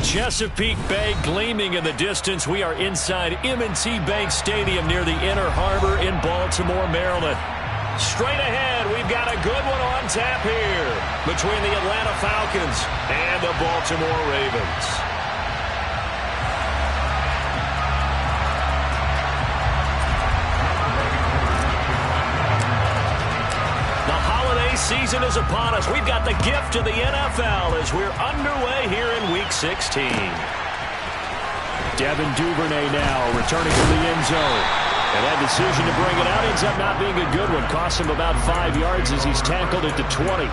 Chesapeake Bay gleaming in the distance. We are inside M&T Bank Stadium near the Inner Harbor in Baltimore, Maryland. Straight ahead, we've got a good one on tap here between the Atlanta Falcons and the Baltimore Ravens. Season is upon us. We've got the gift of the NFL as we're underway here in Week 16. Devin Duvernay now returning to the end zone. And that decision to bring it out ends up not being a good one. Costs him about 5 yards as he's tackled at the 20.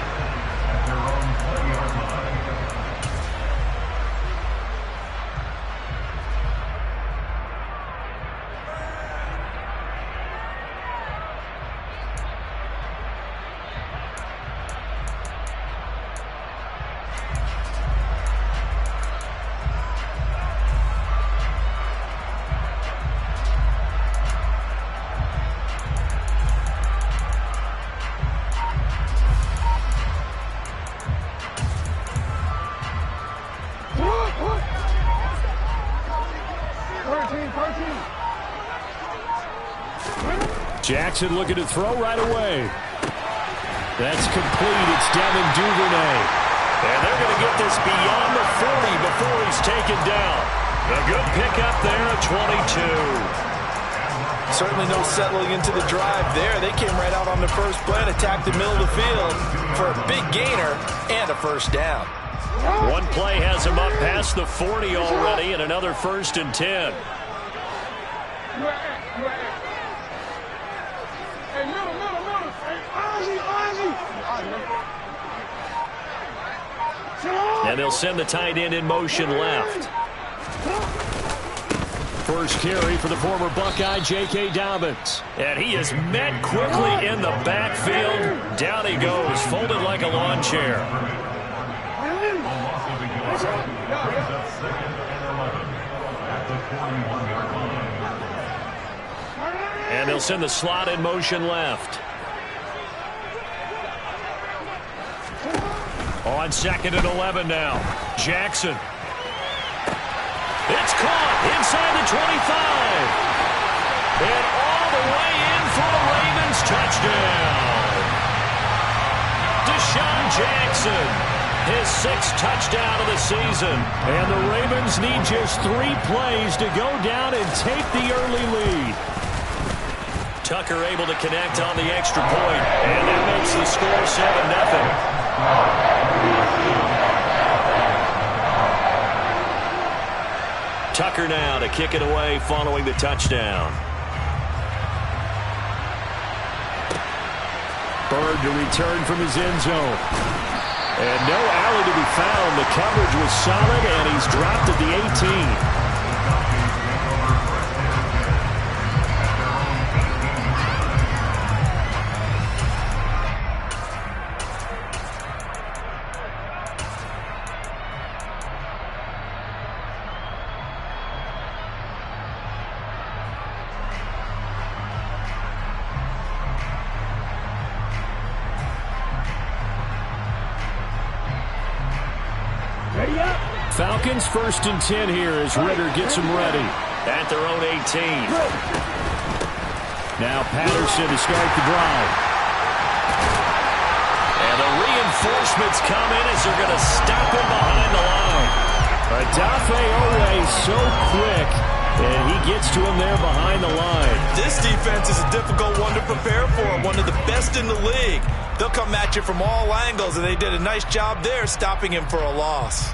Jackson looking to throw right away. That's complete. It's Devin Duvernay. And they're going to get this beyond the 40 before he's taken down. A good pickup there at 22. Certainly no settling into the drive there. They came right out on the first play and attacked the middle of the field for a big gainer and a first down. One play has him up past the 40 already and another 1st and 10. And they'll send the tight end in motion left. First carry for the former Buckeye, J.K. Dobbins. And he is met quickly in the backfield. Down he goes, folded like a lawn chair. And they'll send the slot in motion left. On 2nd and 11 now. Jackson. It's caught inside the 25. And all the way in for a Ravens touchdown. Deshaun Jackson, his 6th touchdown of the season. And the Ravens need just 3 plays to go down and take the early lead. Tucker able to connect on the extra point. And that makes the score 7-0. Tucker now to kick it away following the touchdown. Bird to return from his end zone. And no alley to be found. The coverage was solid, and he's dropped at the 18. Falcons 1st and 10 here as Ritter gets them ready. At their own 18. Now Patterson to start the drive. And the reinforcements come in as they're going to stop him behind the line. Adafe Owe so quick, and he gets to him there behind the line. This defense is a difficult one to prepare for, one of the best in the league. They'll come at you from all angles, and they did a nice job there stopping him for a loss.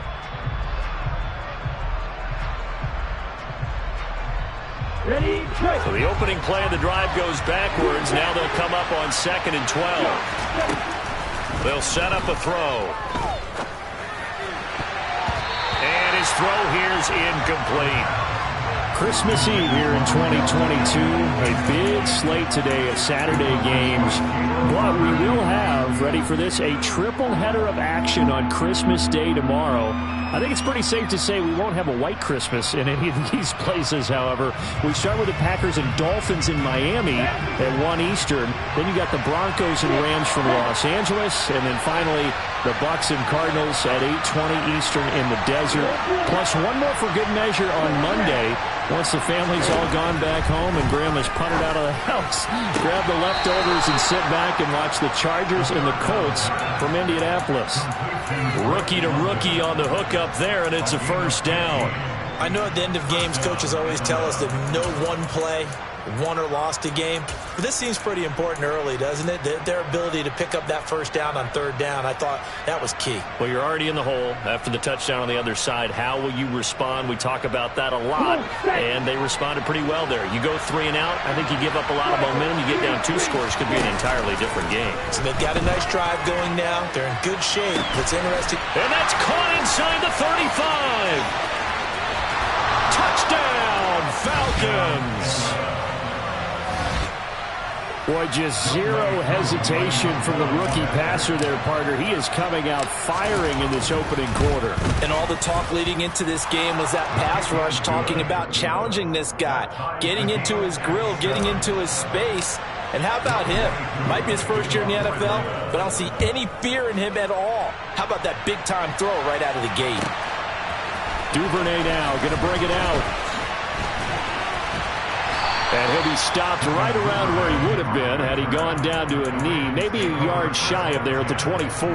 So the opening play of the drive goes backwards. Now they'll come up on 2nd and 12. They'll set up a throw. And his throw here is incomplete. Christmas Eve here in 2022. A big slate today of Saturday games. But we will have, ready for this, a triple header of action on Christmas Day tomorrow. I think it's pretty safe to say we won't have a white Christmas in any of these places, however. We start with the Packers and Dolphins in Miami at 1 Eastern. Then you got the Broncos and Rams from Los Angeles. And then finally, the Bucs and Cardinals at 8:20 Eastern in the desert. Plus one more for good measure on Monday. Once the family's all gone back home and Grandma's punted out of the house, grab the leftovers and sit back and watch the Chargers and the Colts from Indianapolis. Rookie to rookie on the hook up there, and it's a first down. I know at the end of games, coaches always tell us that no one play won or lost a game. But this seems pretty important early, doesn't it? Their ability to pick up that first down on third down, I thought that was key. Well, you're already in the hole after the touchdown on the other side. How will you respond? We talk about that a lot, and they responded pretty well there. You go 3 and out, I think you give up a lot of momentum. You get down 2 scores, could be an entirely different game. So they've got a nice drive going now. They're in good shape. What's interesting. And that's caught inside the 35. Touchdown, Falcons. Boy, just zero hesitation from the rookie passer there, partner. He is coming out firing in this opening quarter. And all the talk leading into this game was that pass rush, talking about challenging this guy, getting into his grill, getting into his space. And how about him? Might be his first year in the NFL, but I don't see any fear in him at all. How about that big-time throw right out of the gate? Duvernay now going to bring it out. And he'll be stopped right around where he would have been had he gone down to a knee, maybe a yard shy of there at the 24.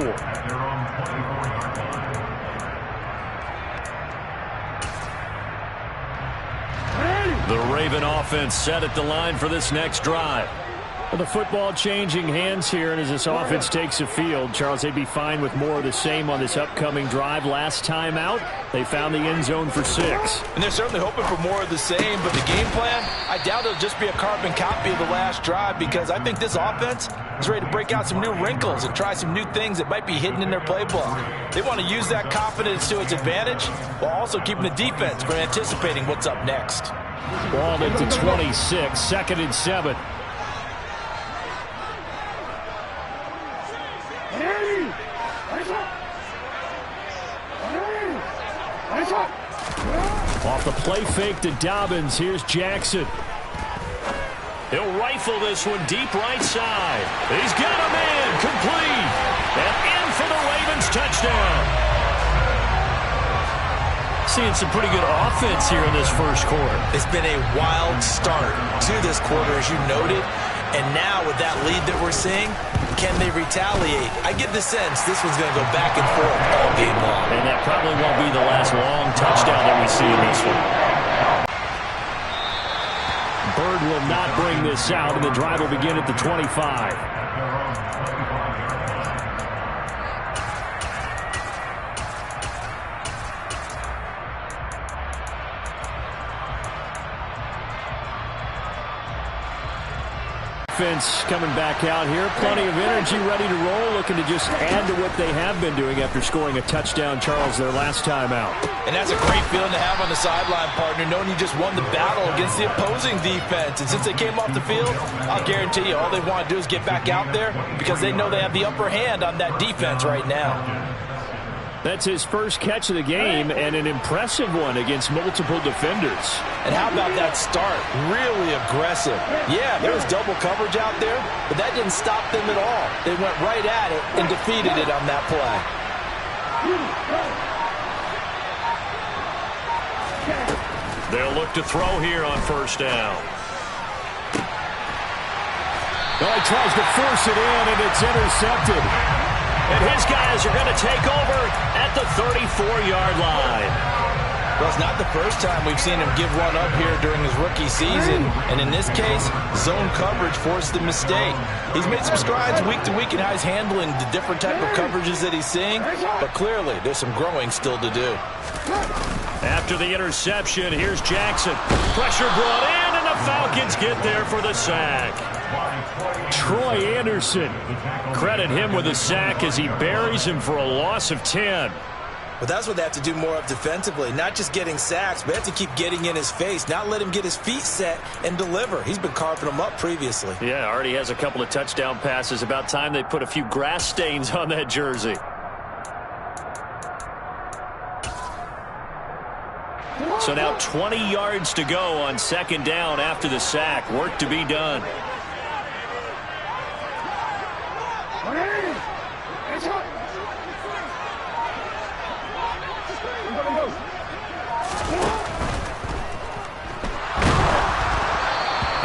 The Raven offense set at the line for this next drive. Well, the football changing hands here, and as this offense takes the field, Charles, they'd be fine with more of the same on this upcoming drive. Last time out, they found the end zone for 6. And they're certainly hoping for more of the same, but the game plan, I doubt it'll just be a carbon copy of the last drive, because I think this offense is ready to break out some new wrinkles and try some new things that might be hidden in their playbook. They want to use that confidence to its advantage while also keeping the defense from anticipating what's up next. Ball into 26, 2nd and 7. Off the play fake to Dobbins. Here's Jackson. He'll rifle this one deep right side. He's got a man complete. And in for the Ravens touchdown. Seeing some pretty good offense here in this first quarter. It's been a wild start to this quarter, as you noted. And now with that lead that we're seeing, can they retaliate? I get the sense this one's going to go back and forth all game long. And that probably won't be the last long touchdown that we see in this one. Bird will not bring this out, and the drive will begin at the 25. Offense coming back out here. Plenty of energy, ready to roll, looking to just add to what they have been doing after scoring a touchdown, Charles, their last time out. And that's a great feeling to have on the sideline, partner, knowing you just won the battle against the opposing defense. And since they came off the field, I'll guarantee you all they want to do is get back out there because they know they have the upper hand on that defense right now. That's his first catch of the game, and an impressive one against multiple defenders. And how about that start? Really aggressive. Yeah, there was double coverage out there, but that didn't stop them at all. They went right at it and defeated it on that play. They'll look to throw here on first down. Well, he tries to force it in, and it's intercepted. And his guys are going to take over at the 34-yard line. Well, it's not the first time we've seen him give one up here during his rookie season. And in this case, zone coverage forced the mistake. He's made some strides week to week in how he's handling the different type of coverages that he's seeing. But clearly, there's some growing still to do. After the interception, here's Jackson. Pressure brought in, and the Falcons get there for the sack. Troy Anderson. Credit him with a sack as he buries him for a loss of 10. Well, that's what they have to do more of defensively. Not just getting sacks, but they have to keep getting in his face, not let him get his feet set and deliver. He's been carving them up previously. Yeah, already has a couple of touchdown passes. About time they put a few grass stains on that jersey. So now 20 yards to go on second down after the sack. Work to be done.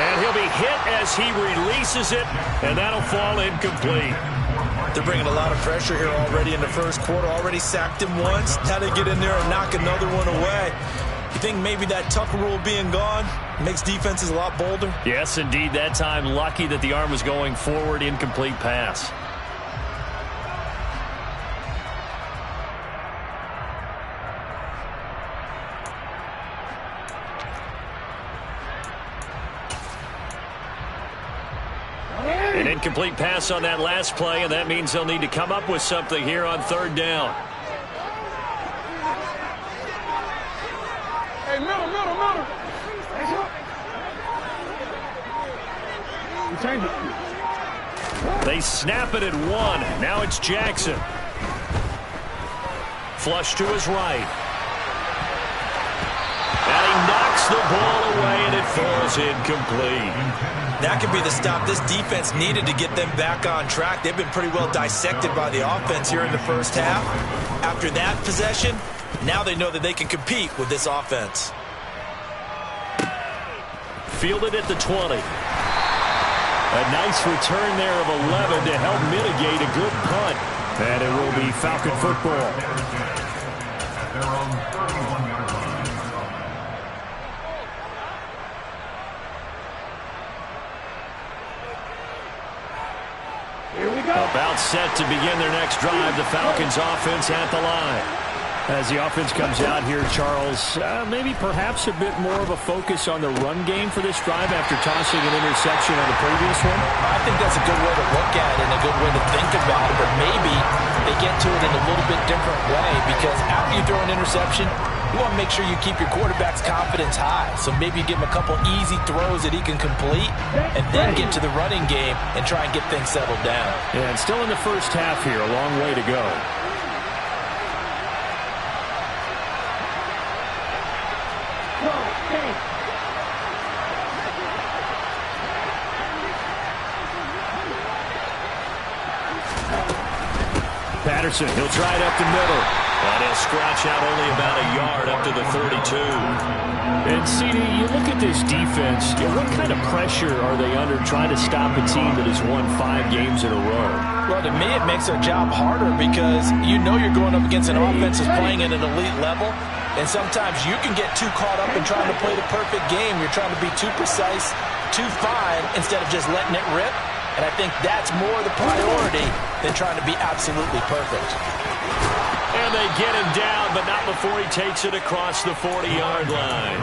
And he'll be hit as he releases it, and that'll fall incomplete. They're bringing a lot of pressure here already in the first quarter. Already sacked him once. Now they get in there and knock another one away. You think maybe that Tucker rule being gone makes defenses a lot bolder? Yes, indeed. That time, lucky that the arm was going forward. Incomplete pass. An incomplete pass on that last play, and that means they'll need to come up with something here on third down. Hey, middle. They snap it at one. Now it's Jackson. Flush to his right. And he knocks the ball away, and it falls incomplete. That could be the stop this defense needed to get them back on track. They've been pretty well dissected by the offense here in the first half. After that possession, now they know that they can compete with this offense. Fielded at the 20. A nice return there of 11 to help mitigate a good punt. And it will be Falcon football. About set to begin their next drive. The Falcons offense at the line. As the offense comes out here, Charles, maybe perhaps a bit more of a focus on the run game for this drive after tossing an interception on the previous one? I think that's a good way to look at it and a good way to think about it, but maybe they get to it in a little bit different way, because after you throw an interception, you want to make sure you keep your quarterback's confidence high. So maybe you give him a couple easy throws that he can complete and then get to the running game and try and get things settled down. Yeah, and still in the first half here, a long way to go. Patterson, he'll try it up the middle. And he'll scratch out only about a yard up to the 32. And, CD, you look at this defense, what kind of pressure are they under trying to stop a team that has won 5 games in a row? Well, to me, it makes their job harder because you know you're going up against an offense that's playing at an elite level, and sometimes you can get too caught up in trying to play the perfect game. You're trying to be too precise, too fine, instead of just letting it rip. And I think that's more the priority than trying to be absolutely perfect. And they get him down, but not before he takes it across the 40-yard line.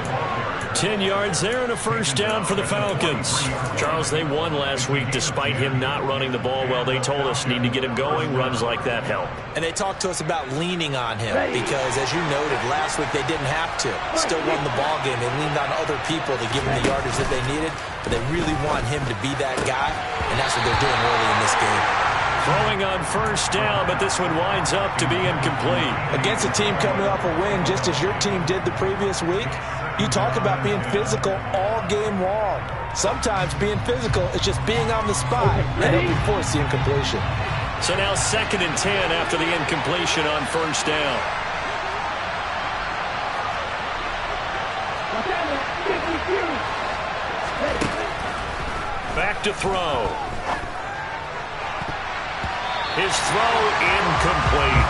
10 yards there and a first down for the Falcons. Charles, they won last week despite him not running the ball well. They told us need to get him going. Runs like that help. And they talked to us about leaning on him because, as you noted, last week they didn't have to. Still won the ball game. They leaned on other people to give them the yardage that they needed, but they really want him to be that guy, and that's what they're doing early in this game. Throwing on first down, but this one winds up to be incomplete. Against a team coming off a win just as your team did the previous week, you talk about being physical all game long. Sometimes being physical is just being on the spot, and it'll be forced the incompletion. So now 2nd and 10 after the incompletion on first down. Back to throw. His throw incomplete.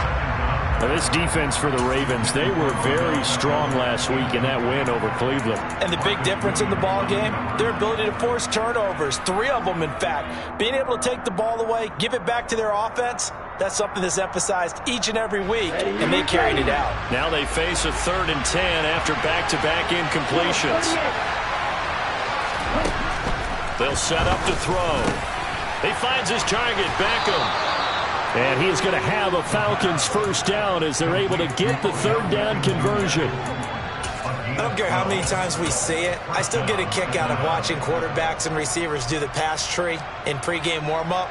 Now this defense for the Ravens, they were very strong last week in that win over Cleveland. And the big difference in the ball game, their ability to force turnovers, 3 of them in fact. Being able to take the ball away, give it back to their offense, that's something that's emphasized each and every week, and they carried it out. Now they face a 3rd and 10 after back-to-back incompletions. They'll set up to throw. He finds his target, Beckham. And he is going to have a Falcons first down as they're able to get the third down conversion. I don't care how many times we see it. I still get a kick out of watching quarterbacks and receivers do the pass tree in pregame warm-up.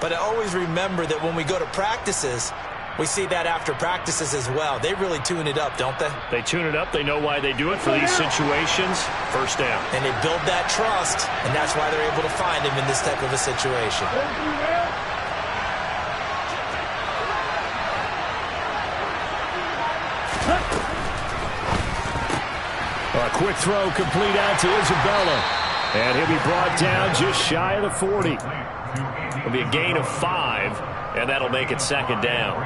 But I always remember that when we go to practices, we see that after practices as well. They really tune it up, don't they? They tune it up. They know why they do it for these situations. First down. And they build that trust, and that's why they're able to find him in this type of a situation. A quick throw complete out to Isabella. And he'll be brought down just shy of the 40. It'll be a gain of 5, and that'll make it second down.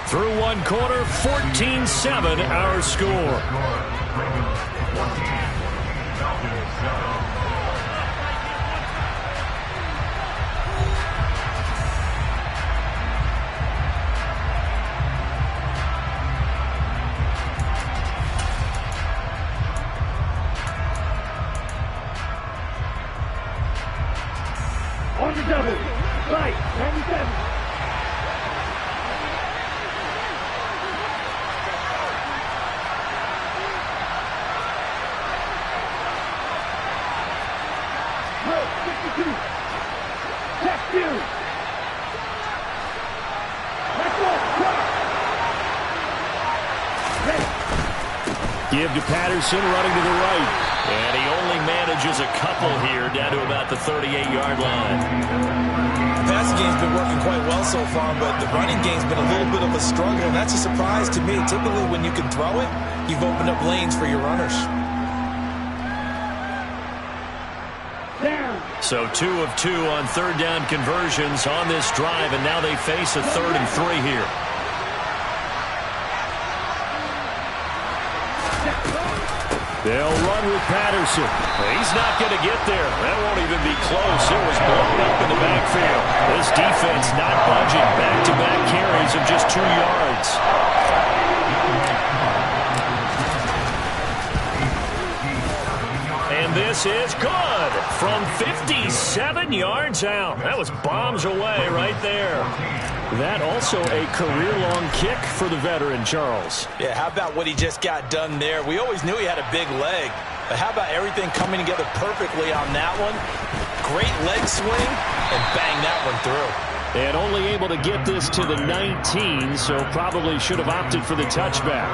Through one quarter, 14-7 our score. On the double, right, 97. Give to Patterson, running to the right. And he only manages a couple here, down to about the 38-yard line. The passing game's been working quite well so far, but the running game's been a little bit of a struggle, and that's a surprise to me. Typically, when you can throw it, you've opened up lanes for your runners. So 2 of 2 on third down conversions on this drive, and now they face a 3rd and 3 here. They'll run with Patterson. He's not going to get there. That won't even be close. It was blown up in the backfield. This defense not budging. Back-to-back carries of just 2 yards. And this is good from 57 yards out. That was bombs away right there. That also a career-long kick for the veteran, Charles. Yeah, how about what he just got done there? We always knew he had a big leg, but how about everything coming together perfectly on that one? Great leg swing, and bang that one through. And only able to get this to the 19, so probably should have opted for the touchback.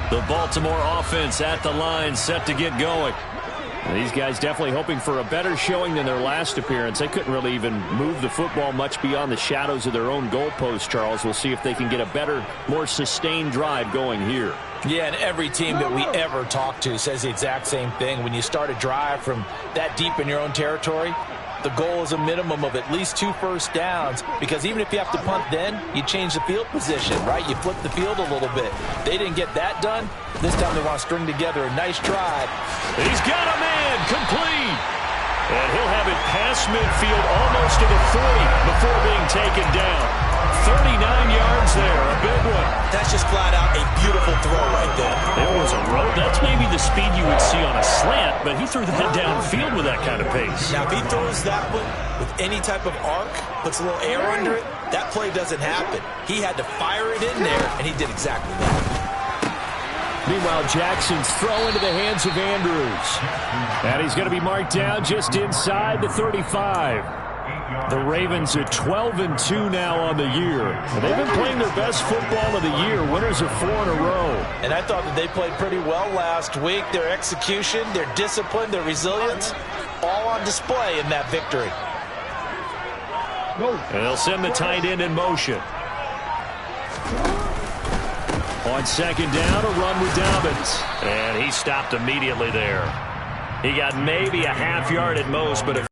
The Baltimore offense at the line, set to get going. These guys definitely hoping for a better showing than their last appearance. They couldn't really even move the football much beyond the shadows of their own goalpost, Charles. We'll see if they can get a better, more sustained drive going here. Yeah, and every team that we ever talk to says the exact same thing. When you start a drive from that deep in your own territory, the goal is a minimum of at least 2 first downs, because even if you have to punt then, you change the field position, right? You flip the field a little bit. They didn't get that done. This time they want to string together a nice drive. He's got a man complete. And he'll have it past midfield almost to the 40 before being taken down. 39 yards there, a big one. That's just flat out a beautiful throw right there. There was a road. That's maybe the speed you would see on a slant, but he threw that downfield with that kind of pace. Now, if he throws that one with any type of arc, puts a little air under it, that play doesn't happen. He had to fire it in there, and he did exactly that. Meanwhile, Jackson's throw into the hands of Andrews. And he's going to be marked down just inside the 35. The Ravens are 12-2 now on the year. And they've been playing their best football of the year, winners of 4 in a row. And I thought that they played pretty well last week. Their execution, their discipline, their resilience, all on display in that victory. And they'll send the tight end in motion. On second down, a run with Dobbins. And he stopped immediately there. He got maybe a half yard at most, but it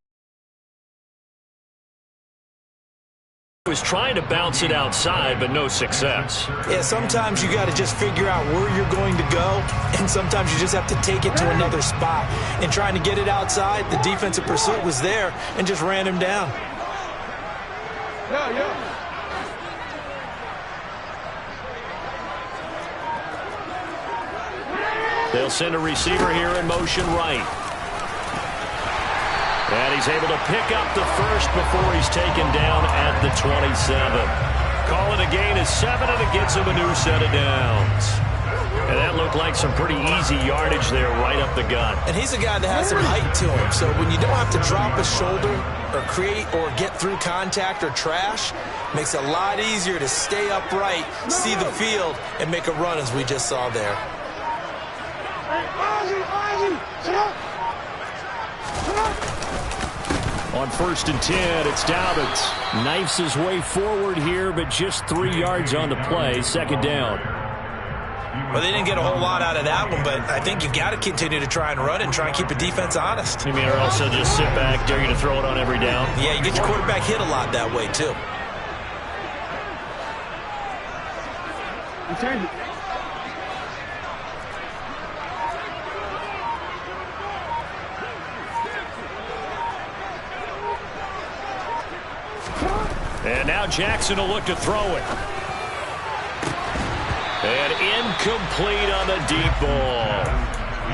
was trying to bounce it outside, but no success. Yeah, sometimes you got to just figure out where you're going to go, and sometimes you just have to take it to another spot. And trying to get it outside, the defensive pursuit was there and just ran him down. They'll send a receiver here in motion right. And he's able to pick up the first before he's taken down at the 27. Calling a gain of 7, and it gets him a new set of downs. And that looked like some pretty easy yardage there right up the gut. And he's a guy that has some height to him, so when you don't have to drop a shoulder or create or get through contact or trash, makes it a lot easier to stay upright, see the field, and make a run as we just saw there. On 1st and 10, it's Dobbins. Knifes his way forward here, but just 3 yards on the play. 2nd down. Well, they didn't get a whole lot out of that one, but I think you got to continue to try and run and try and keep the defense honest. You mean, or also just sit back, dare you to throw it on every down? Yeah, you get your quarterback hit a lot that way, too. Return. And now Jackson will look to throw it. And incomplete on the deep ball.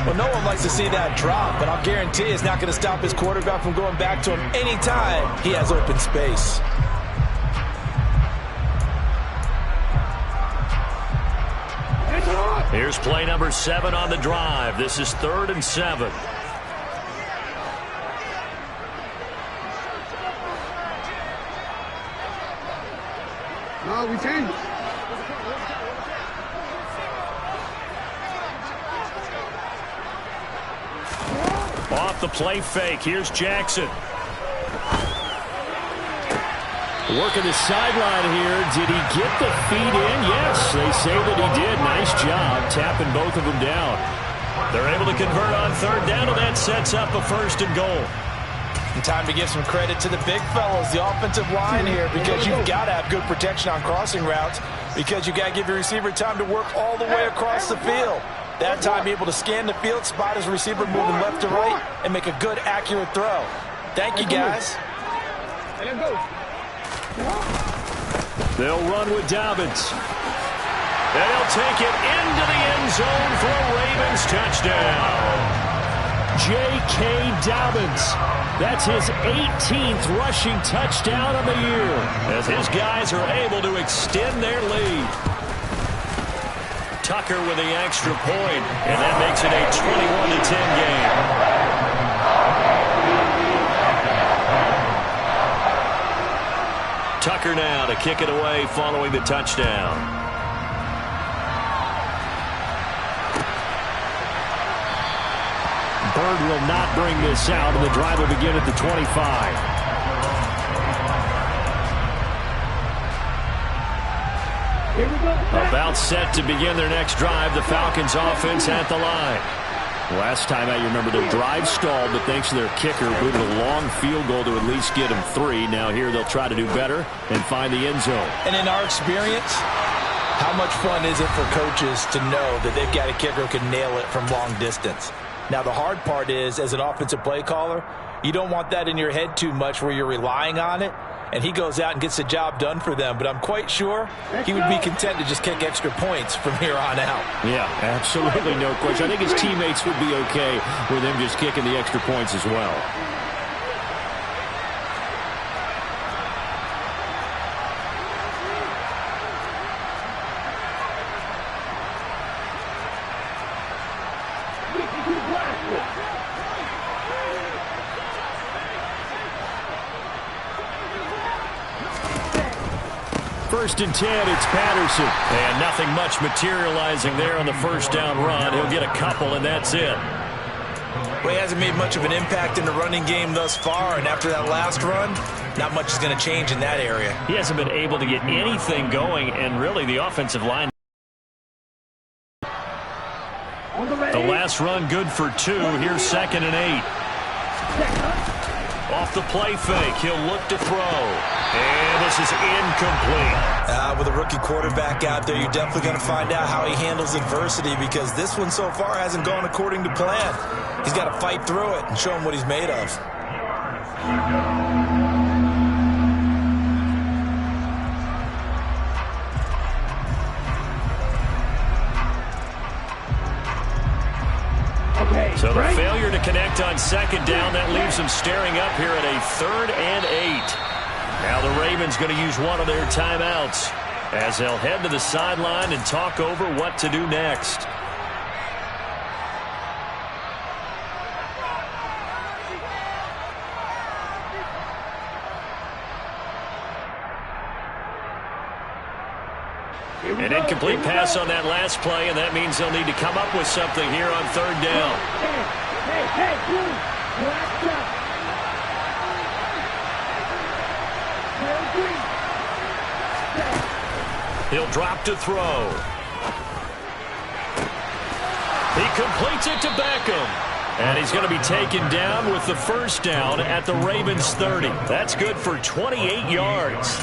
Well, no one likes to see that drop, but I'll guarantee it's not going to stop his quarterback from going back to him anytime he has open space. Here's play number 7 on the drive. This is 3rd and 7. No, return. Off the play fake. Here's Jackson. Working the sideline here. Did he get the feet in? Yes, they say that he did. Nice job tapping both of them down. They're able to convert on 3rd down, and that sets up a 1st and goal. And time to give some credit to the big fellas, the offensive line here, because you've got to have good protection on crossing routes, because you got to give your receiver time to work all the way across the field. That time, be able to scan the field, spot his receiver moving left to right, and make a good, accurate throw. Thank you, guys. They'll run with Dobbins. And he'll take it into the end zone for a Ravens touchdown. J.K. Dobbins. That's his 18th rushing touchdown of the year. As his guys are able to extend their lead. Tucker with the extra point, and that makes it a 21-10 game. Tucker now to kick it away following the touchdown. Bird will not bring this out, and the drive will begin at the 25. Here we go. About set to begin their next drive. The Falcons offense at the line. Last time out, you remember their drive stalled, but thanks to their kicker, booted a long field goal to at least get them 3. Now here they'll try to do better and find the end zone. And in our experience, how much fun is it for coaches to know that they've got a kicker who can nail it from long distance? Now, the hard part is, as an offensive play caller, you don't want that in your head too much where you're relying on it, and he goes out and gets the job done for them. But I'm quite sure he would be content to just kick extra points from here on out. Yeah, absolutely no question. I think his teammates would be okay with him just kicking the extra points as well. First and 10, it's Patterson. And nothing much materializing there on the first down run. He'll get a couple, and that's it. Well, he hasn't made much of an impact in the running game thus far, and after that last run, not much is going to change in that area. He hasn't been able to get anything going, and really the offensive line. The last run good for 2. Here's 2nd and 8. Off the play fake, he'll look to throw. And this is incomplete. With a rookie quarterback out there, you're definitely going to find out how he handles adversity, because this one so far hasn't gone according to plan. He's got to fight through it and show him what he's made of. So the failure to connect on second down, that leaves them staring up here at a 3rd and 8. Now the Ravens going to use one of their timeouts as they'll head to the sideline and talk over what to do next. An incomplete pass on that last play, and that means they'll need to come up with something here on 3rd down. He'll drop to throw. He completes it to Beckham. And he's going to be taken down with the 1st down at the Ravens 30. That's good for 28 yards.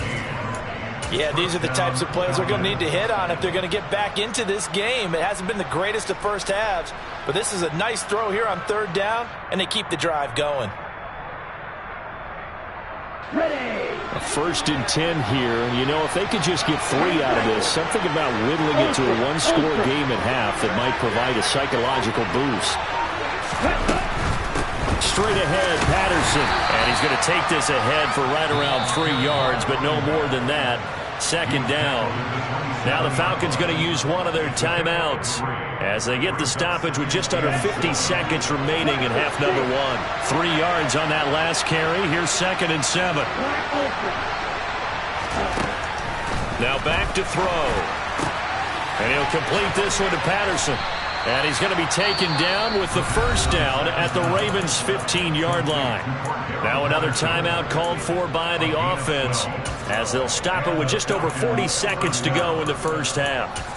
Yeah, these are the types of plays they're going to need to hit on if they're going to get back into this game. It hasn't been the greatest of first halves, but this is a nice throw here on 3rd down, and they keep the drive going. A 1st and 10 here. You know, if they could just get 3 out of this, something about whittling it to a 1-score game at half that might provide a psychological boost. Straight ahead, Patterson. And he's going to take this ahead for right around 3 yards, but no more than that. 2nd down. Now the Falcons going to use one of their timeouts as they get the stoppage with just under 50 seconds remaining in half number 1. 3 yards on that last carry. Here's 2nd and 7. Now back to throw. And he'll complete this one to Patterson. And he's going to be taken down with the 1st down at the Ravens' 15-yard line. Now another timeout called for by the offense as they'll stop it with just over 40 seconds to go in the 1st half.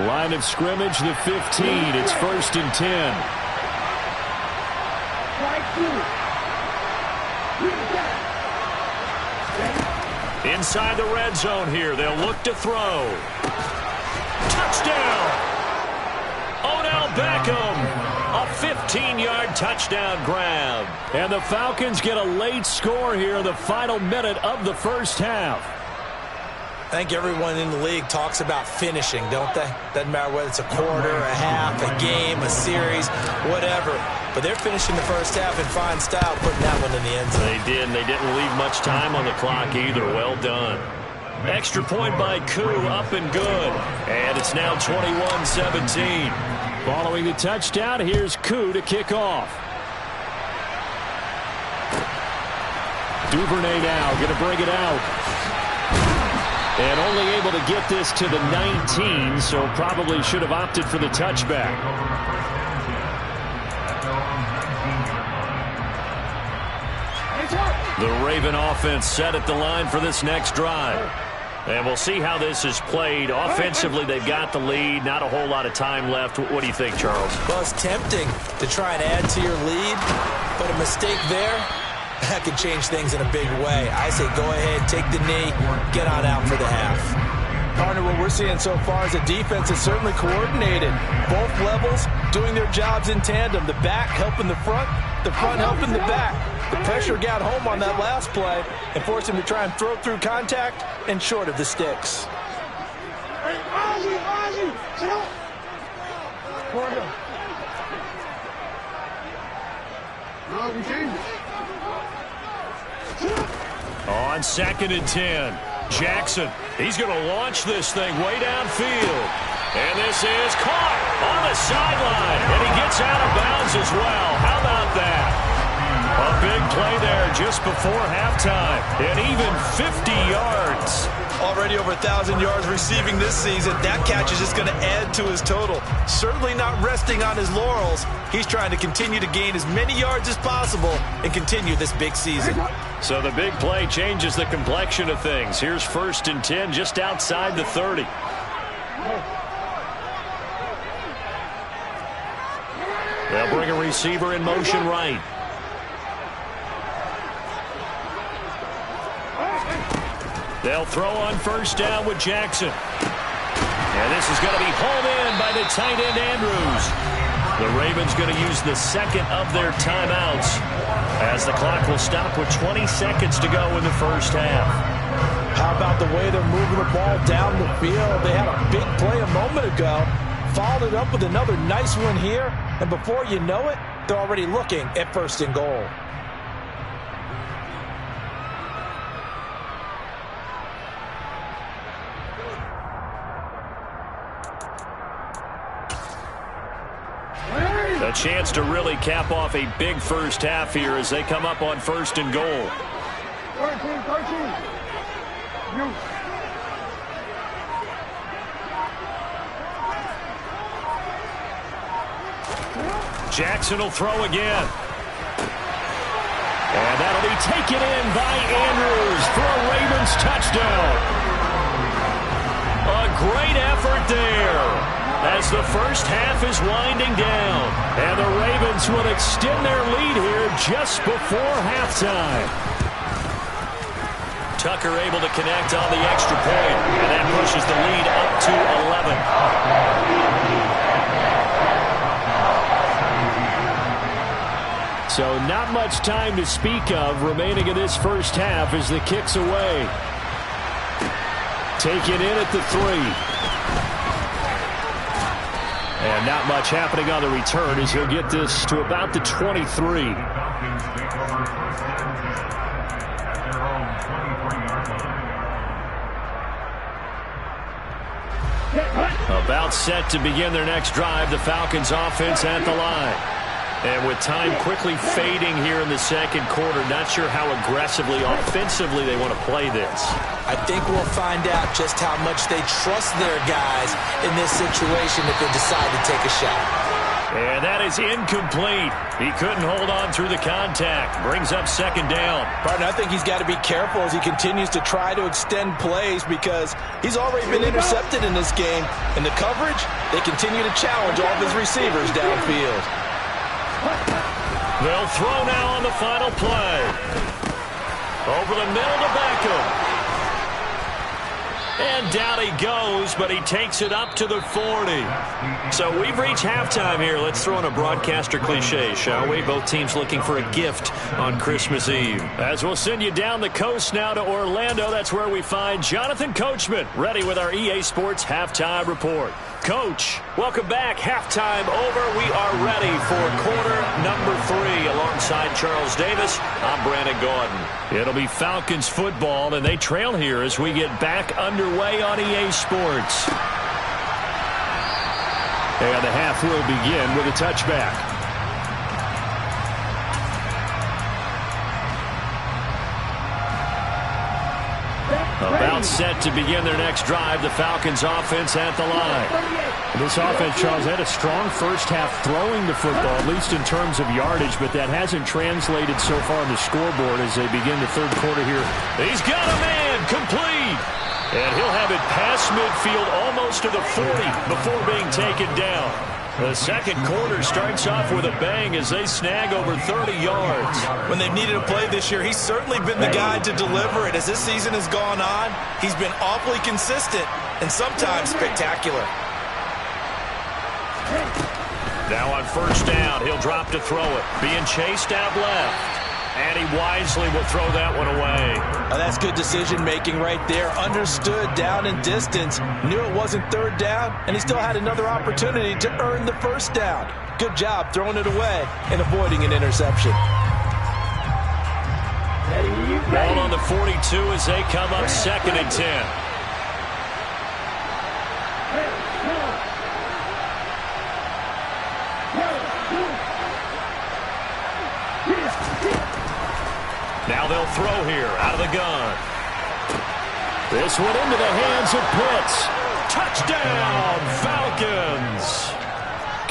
Line of scrimmage, the 15. It's 1st and 10. Inside the red zone here. They'll look to throw. Touchdown! Odell Beckham. A 15-yard touchdown grab. And the Falcons get a late score here in the final minute of the 1st half. I think everyone in the league talks about finishing, don't they? Doesn't matter whether it's a quarter, a half, a game, a series, whatever. But they're finishing the 1st half in fine style, putting that one in the end zone. They did, and they didn't leave much time on the clock either. Well done. Extra point by Koo, up and good. And it's now 21-17. Following the touchdown, here's Koo to kick off. Duvernay now going to bring it out. And only able to get this to the 19, so probably should have opted for the touchback. The Raven offense set at the line for this next drive. And we'll see how this is played. Offensively, they've got the lead. Not a whole lot of time left. What do you think, Charles? Well, it's tempting to try and add to your lead, but a mistake there, that could change things in a big way. I say go ahead, take the knee, get on out for the half. Partner, what we're seeing so far is a defense is certainly coordinated. Both levels doing their jobs in tandem. The back helping the front helping the back. The pressure got home on that last play and forced him to try and throw through contact and short of the sticks. No, we changed it. On 2nd and 10, Jackson. He's going to launch this thing way downfield. And this is caught on the sideline. And he gets out of bounds as well. How about that? A big play there just before halftime. And even 50 yards. Already already over 1,000 yards receiving this season. That catch is just going to add to his total. Certainly not resting on his laurels. He's trying to continue to gain as many yards as possible and continue this big season. So the big play changes the complexion of things. Here's 1st and 10 just outside the 30. They'll bring a receiver in motion right. They'll throw on 1st down with Jackson. And this is going to be hauled in by the tight end Andrews. The Ravens going to use the second of their timeouts as the clock will stop with 20 seconds to go in the first half. How about the way they're moving the ball down the field? They had a big play a moment ago. Followed it up with another nice one here. And before you know it, they're already looking at 1st and goal. A chance to really cap off a big first half here as they come up on 1st and goal. 13. You. Jackson will throw again. And that'll be taken in by Andrews for a Ravens touchdown. A great effort there as the first half is winding down. And the Ravens will extend their lead here just before halftime. Tucker able to connect on the extra point, and that pushes the lead up to 11. So not much time to speak of remaining in this first half as the kick's away. Taken in at the 3. And not much happening on the return as he'll get this to about the 23. About set to begin their next drive, the Falcons offense at the line. And with time quickly fading here in the second quarter, not sure how aggressively, offensively they want to play this. I think we'll find out just how much they trust their guys in this situation if they decide to take a shot. And that is incomplete. He couldn't hold on through the contact. Brings up 2nd down. Partner, I think he's got to be careful as he continues to try to extend plays because he's already been intercepted in this game. And the coverage, they continue to challenge all of his receivers downfield. They'll throw now on the final play. Over the middle to Beckham. And down he goes, but he takes it up to the 40. So we've reached halftime here. Let's throw in a broadcaster cliche, shall we? Both teams looking for a gift on Christmas Eve. As we'll send you down the coast now to Orlando. That's where we find Jonathan Coachman, ready with our EA Sports Halftime Report. Coach, welcome back. Halftime over. We are ready for quarter number 3. Alongside Charles Davis, I'm Brandon Gaudin. It'll be Falcons football, and they trail here as we get back underway on EA Sports. And the half will begin with a touchback. About set to begin their next drive, the Falcons offense at the line. This offense, Charles, had a strong first half throwing the football, at least in terms of yardage, but that hasn't translated so far on the scoreboard as they begin the third quarter here. He's got a man, complete. And he'll have it past midfield almost to the 40 before being taken down. The second quarter starts off with a bang as they snag over 30 yards. When they've needed a play this year, he's certainly been the guy to deliver it. As this season has gone on, he's been awfully consistent and sometimes spectacular. Now on first down, he'll drop to throw it. Being chased out left. And he wisely will throw that one away. That's good decision-making right there. Understood down and distance. Knew it wasn't third down, and he still had another opportunity to earn the first down. Good job throwing it away and avoiding an interception. Ball on the 42 as they come up 2nd and 10. Now they'll throw here out of the gun. This one into the hands of Pitts. Touchdown, Falcons.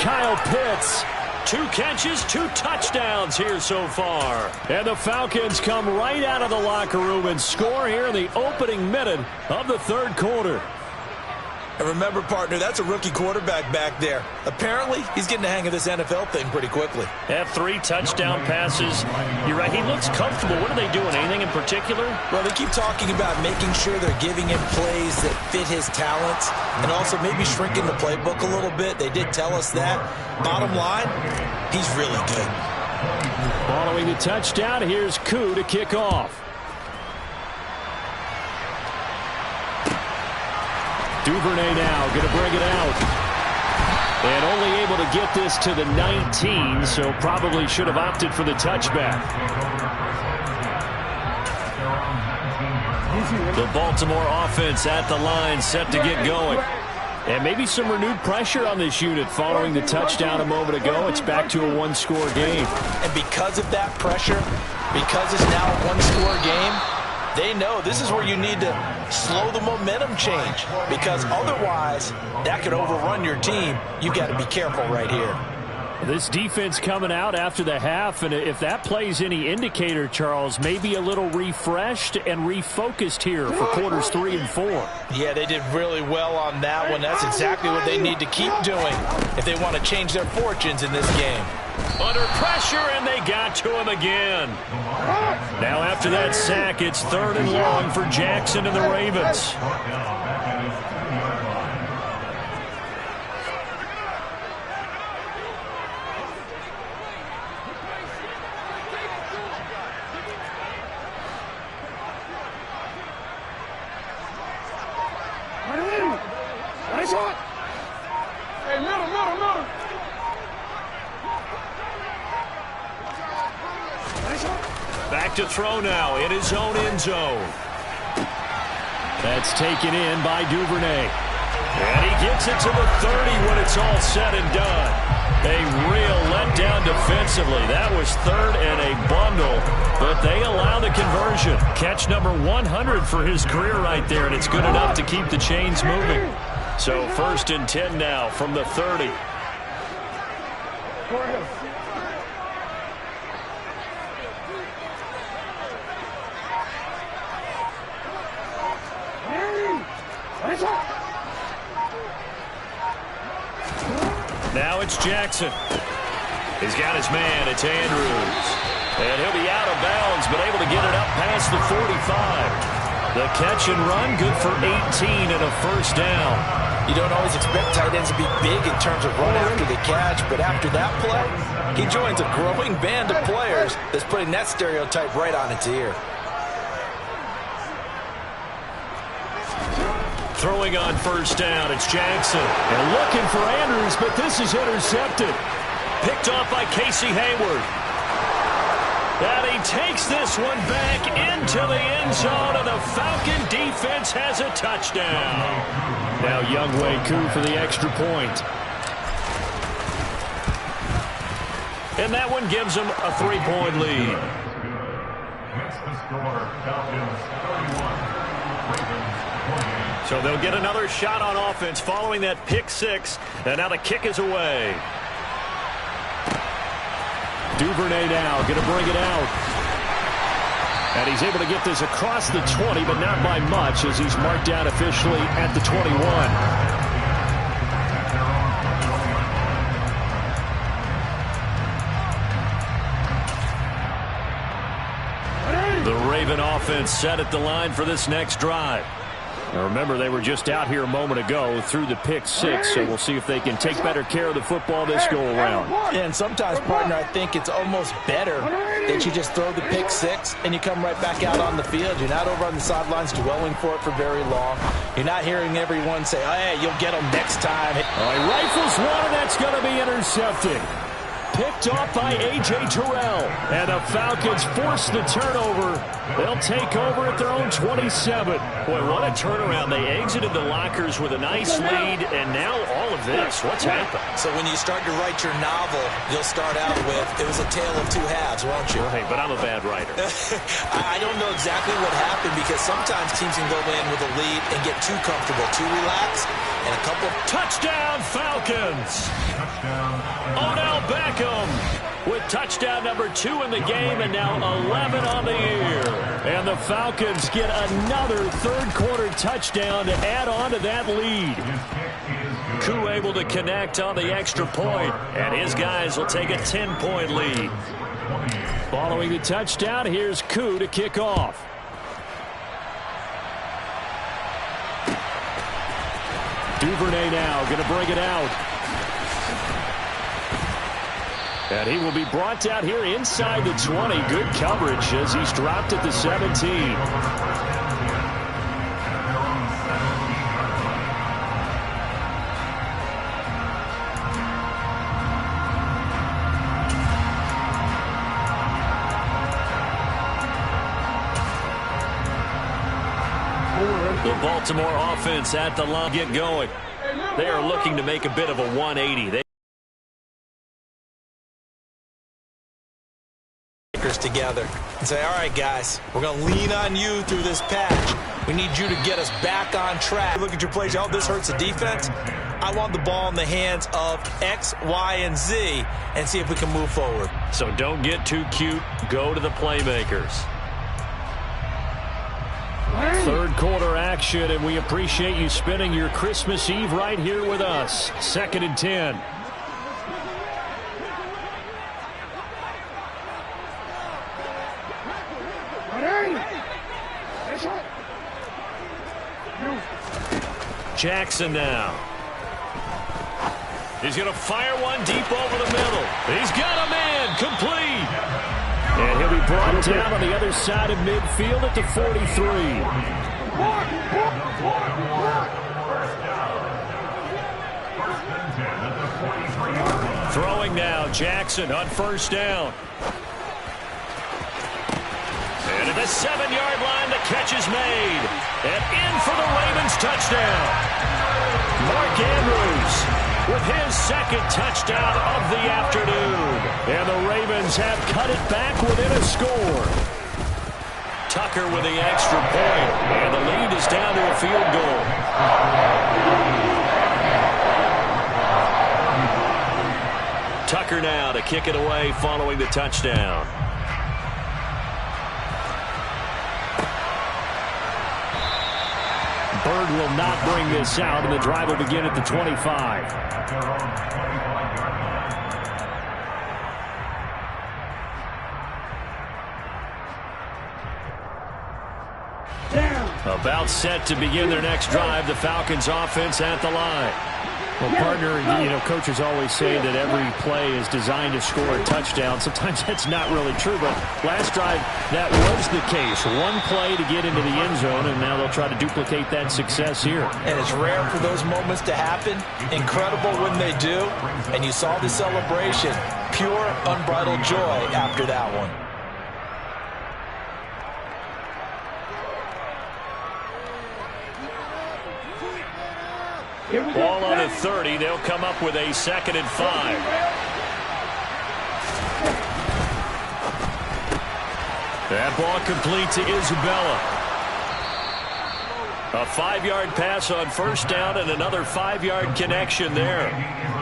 Kyle Pitts. 2 catches, 2 touchdowns here so far. And the Falcons come right out of the locker room and score here in the opening minute of the third quarter. And remember, partner, that's a rookie quarterback back there. Apparently, he's getting the hang of this NFL thing pretty quickly. Have 3 touchdown passes. You're right, he looks comfortable. What are they doing? Anything in particular? Well, they keep talking about making sure they're giving him plays that fit his talents and also maybe shrinking the playbook a little bit. They did tell us that. Bottom line, he's really good. Following the touchdown, here's Koo to kick off. Duvernay now going to bring it out. And only able to get this to the 19, so probably should have opted for the touchback. The Baltimore offense at the line set to get going. And maybe some renewed pressure on this unit following the touchdown a moment ago. It's back to a 1-score game. And because of that pressure, because it's now a 1-score game, they know this is where you need to slow the momentum change, because otherwise that could overrun your team. You've got to be careful right here. This defense coming out after the half, and if that plays any indicator, Charles, maybe a little refreshed and refocused here for quarters 3 and 4. Yeah, they did really well on that one. That's exactly what they need to keep doing if they want to change their fortunes in this game. Under pressure, and they got to him again. Now after that sack, it's 3rd and long for Jackson and the Ravens. Hey, middle. Back to throw now in his own end zone. That's taken in by Duvernay. And he gets it to the 30 when it's all said and done. A real letdown defensively. That was 3rd and a bundle, but they allow the conversion. Catch number 100 for his career right there, and it's good enough to keep the chains moving. So 1st and 10 now from the 30. Go ahead. Now it's Jackson. He's got his man. It's Andrews. And he'll be out of bounds, but able to get it up past the 45. The catch and run, good for 18 and a 1st down. You don't always expect tight ends to be big in terms of run after the catch, but after that play, he joins a growing band of players that's putting that stereotype right on its ear. Throwing on 1st down, it's Jackson. And looking for Andrews, but this is intercepted. Picked off by Casey Hayward. And he takes this one back into the end zone, and the Falcon defense has a touchdown. Now Younghoe Koo for the extra point. And that one gives them a 3-point lead. Next to score, Falcons 31, Ravens 28. So they'll get another shot on offense following that pick 6. And now the kick is away. Duvernay now going to bring it out. And he's able to get this across the 20, but not by much, as he's marked down officially at the 21. The Raven offense set at the line for this next drive. Now remember, they were just out here a moment ago through the pick 6, so we'll see if they can take better care of the football this go-around. And sometimes, partner, I think it's almost better that you just throw the pick 6 and you come right back out on the field. You're not over on the sidelines dwelling for it for very long. You're not hearing everyone say, oh, hey, you'll get them next time. All right, rifles one, and that's going to be intercepted. Picked off by A.J. Terrell. And the Falcons force the turnover. They'll take over at their own 27. Boy, what a turnaround. They exited the lockers with a nice lead, and now all of this. What's happened? So when you start to write your novel, you'll start out with, it was a tale of two halves, won't you? Hey, but I'm a bad writer. I don't know exactly what happened, because sometimes teams can go in with a lead and get too comfortable, too relaxed, and a couple. Touchdown, Falcons! Odell Beckham with touchdown number 2 in the game, and now 11 on the year. And the Falcons get another third-quarter touchdown to add on to that lead. Koo able to connect on the extra point, and his guys will take a 10-point lead. Following the touchdown, here's Koo to kick off. Duvernay now going to bring it out. And he will be brought down here inside the 20. Good coverage as he's dropped at the 17. The Baltimore offense at the line get going. They are looking to make a bit of a 180. Together and say, all right, guys, we're going to lean on you through this patch. We need you to get us back on track. Look at your plays. Oh, this hurts the defense. I want the ball in the hands of X, Y, and Z and see if we can move forward. So don't get too cute. Go to the playmakers. Third quarter action, and we appreciate you spending your Christmas Eve right here with us. 2nd and 10. Jackson now. He's going to fire one deep over the middle. He's got a man complete. And he'll be brought down on the other side of midfield at the 43. Throwing now, Jackson on first down. And at the 7-yard line, the catch is made. And in for the Ravens touchdown. Mark Andrews with his 2nd touchdown of the afternoon. And the Ravens have cut it back within a score. Tucker with the extra point. And the lead is down to a field goal. Tucker now to kick it away following the touchdown. Bird will not bring this out, and the drive will begin at the 25. About set to begin their next drive, the Falcons offense at the line. Well, partner, coaches always say that every play is designed to score a touchdown. Sometimes that's not really true, but last drive, that was the case. One play to get into the end zone, and now they'll try to duplicate that success here. And it's rare for those moments to happen. Incredible when they do. And you saw the celebration. Pure, unbridled joy after that one. Ball on the 30. They'll come up with a 2nd and 5. That ball complete to Isabella. A 5-yard pass on first down and another 5-yard connection there.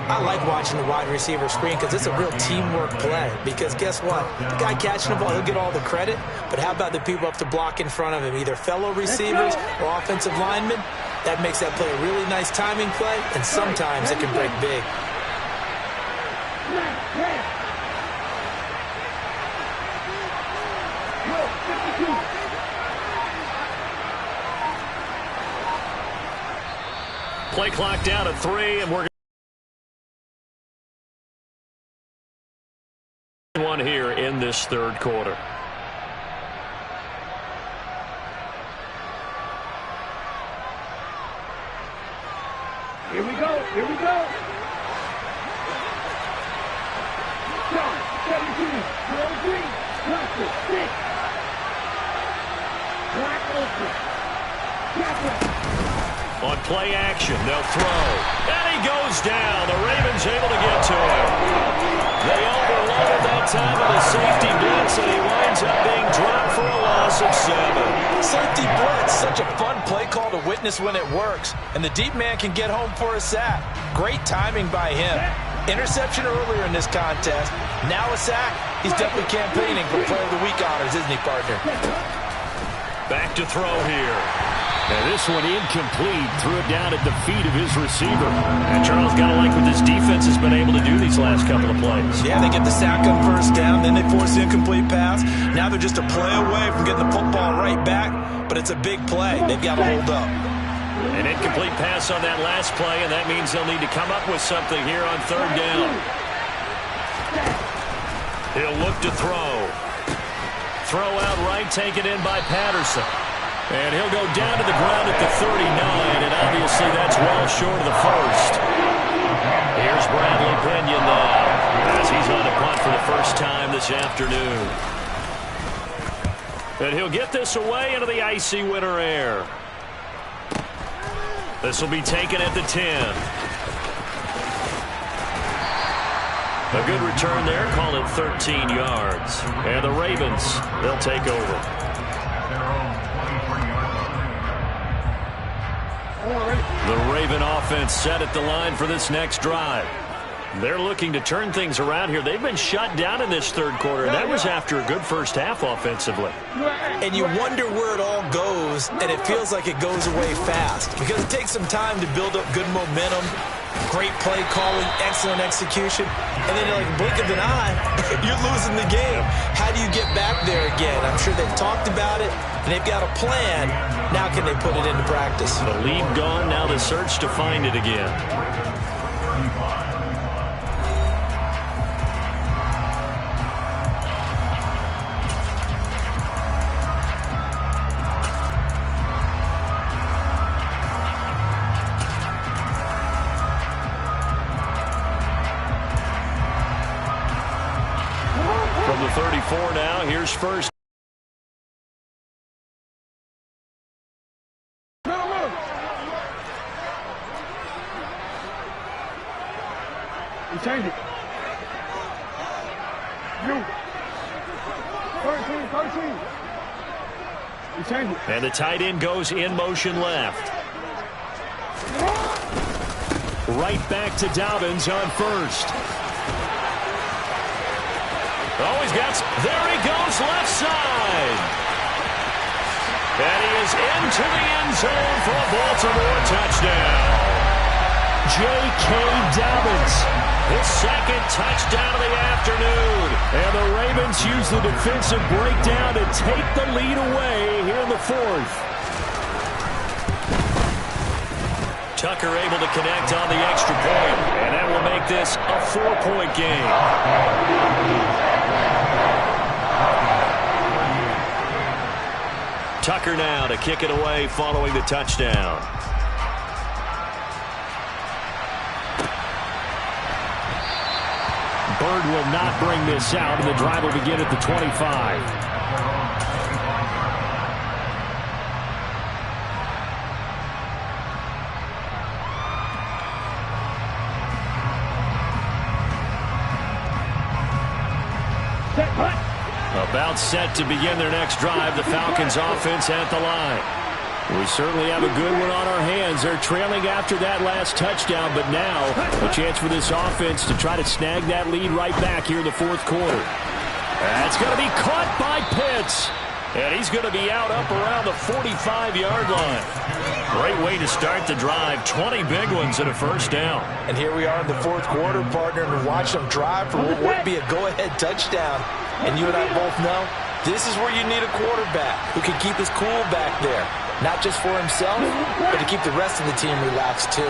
I like watching the wide receiver screen because it's a real teamwork play. Because guess what? The guy catching the ball, he'll get all the credit. But how about the people up to block in front of him, either fellow receivers or offensive linemen? That makes that play a really nice timing play, and sometimes it can break big. Play clock down to 3, and we're one here in this third quarter. Here we go. Here we go. 17. On play action, they'll throw. And he goes down. The Ravens able to get to him. They overloaded that time with a safety blitz, and he winds up being dropped for a loss of 7. Safety blitz, such a fun play call to witness when it works. And the deep man can get home for a sack. Great timing by him. Interception earlier in this contest. Now a sack. He's definitely campaigning for Player of the Week honors, isn't he, partner? Back to throw here. And this one incomplete. Threw it down at the feet of his receiver. And Charles got to like what this defense has been able to do these last couple of plays. Yeah, they get the sack on first down, then they force the incomplete pass. Now they're just a play away from getting the football right back, but it's a big play. They've got to hold up. An incomplete pass on that last play, and that means they'll need to come up with something here on third down. He'll look to throw. Throw out right, taken in by Patterson. And he'll go down to the ground at the 39, and obviously that's well short of the first. Here's Bradley Pinion now, as he's on the punt for the first time this afternoon. And he'll get this away into the icy winter air. This will be taken at the 10. A good return there, call it 13 yards. And the Ravens, they'll take over. The Raven offense set at the line for this next drive. They're looking to turn things around here. They've been shut down in this third quarter, and that was after a good first half offensively. And you wonder where it all goes, and it feels like it goes away fast because it takes some time to build up good momentum, great play calling, excellent execution, and then like a blink of an eye, you're losing the game. How do you get back there again? I'm sure they've talked about it, and they've got a plan. Now can they put it into practice? The lead gone, now the search to find it again. From the 34 now, here's first. Change it. You. 13. You change it. And the tight end goes in motion left. Right back to Dobbins on first. Oh, he's got... There he goes, left side. And he is into the end zone for a Baltimore touchdown. J.K. Dobbins. His second touchdown of the afternoon. And the Ravens use the defensive breakdown to take the lead away here in the fourth. Tucker able to connect on the extra point. And that will make this a 4-point game. Tucker now to kick it away following the touchdown. Bird will not bring this out, and the drive will begin at the 25. About set to begin their next drive. The Falcons offense at the line. We certainly have a good one on our hands. They're trailing after that last touchdown, but now a chance for this offense to try to snag that lead right back here in the fourth quarter. That's going to be caught by Pitts. And he's going to be out up around the 45-yard line. Great way to start the drive. 20 big ones and a first down. And here we are in the fourth quarter, partner, and watch them drive for what would be a go-ahead touchdown. And you and I both know this is where you need a quarterback who can keep his cool back there. Not just for himself, but to keep the rest of the team relaxed too.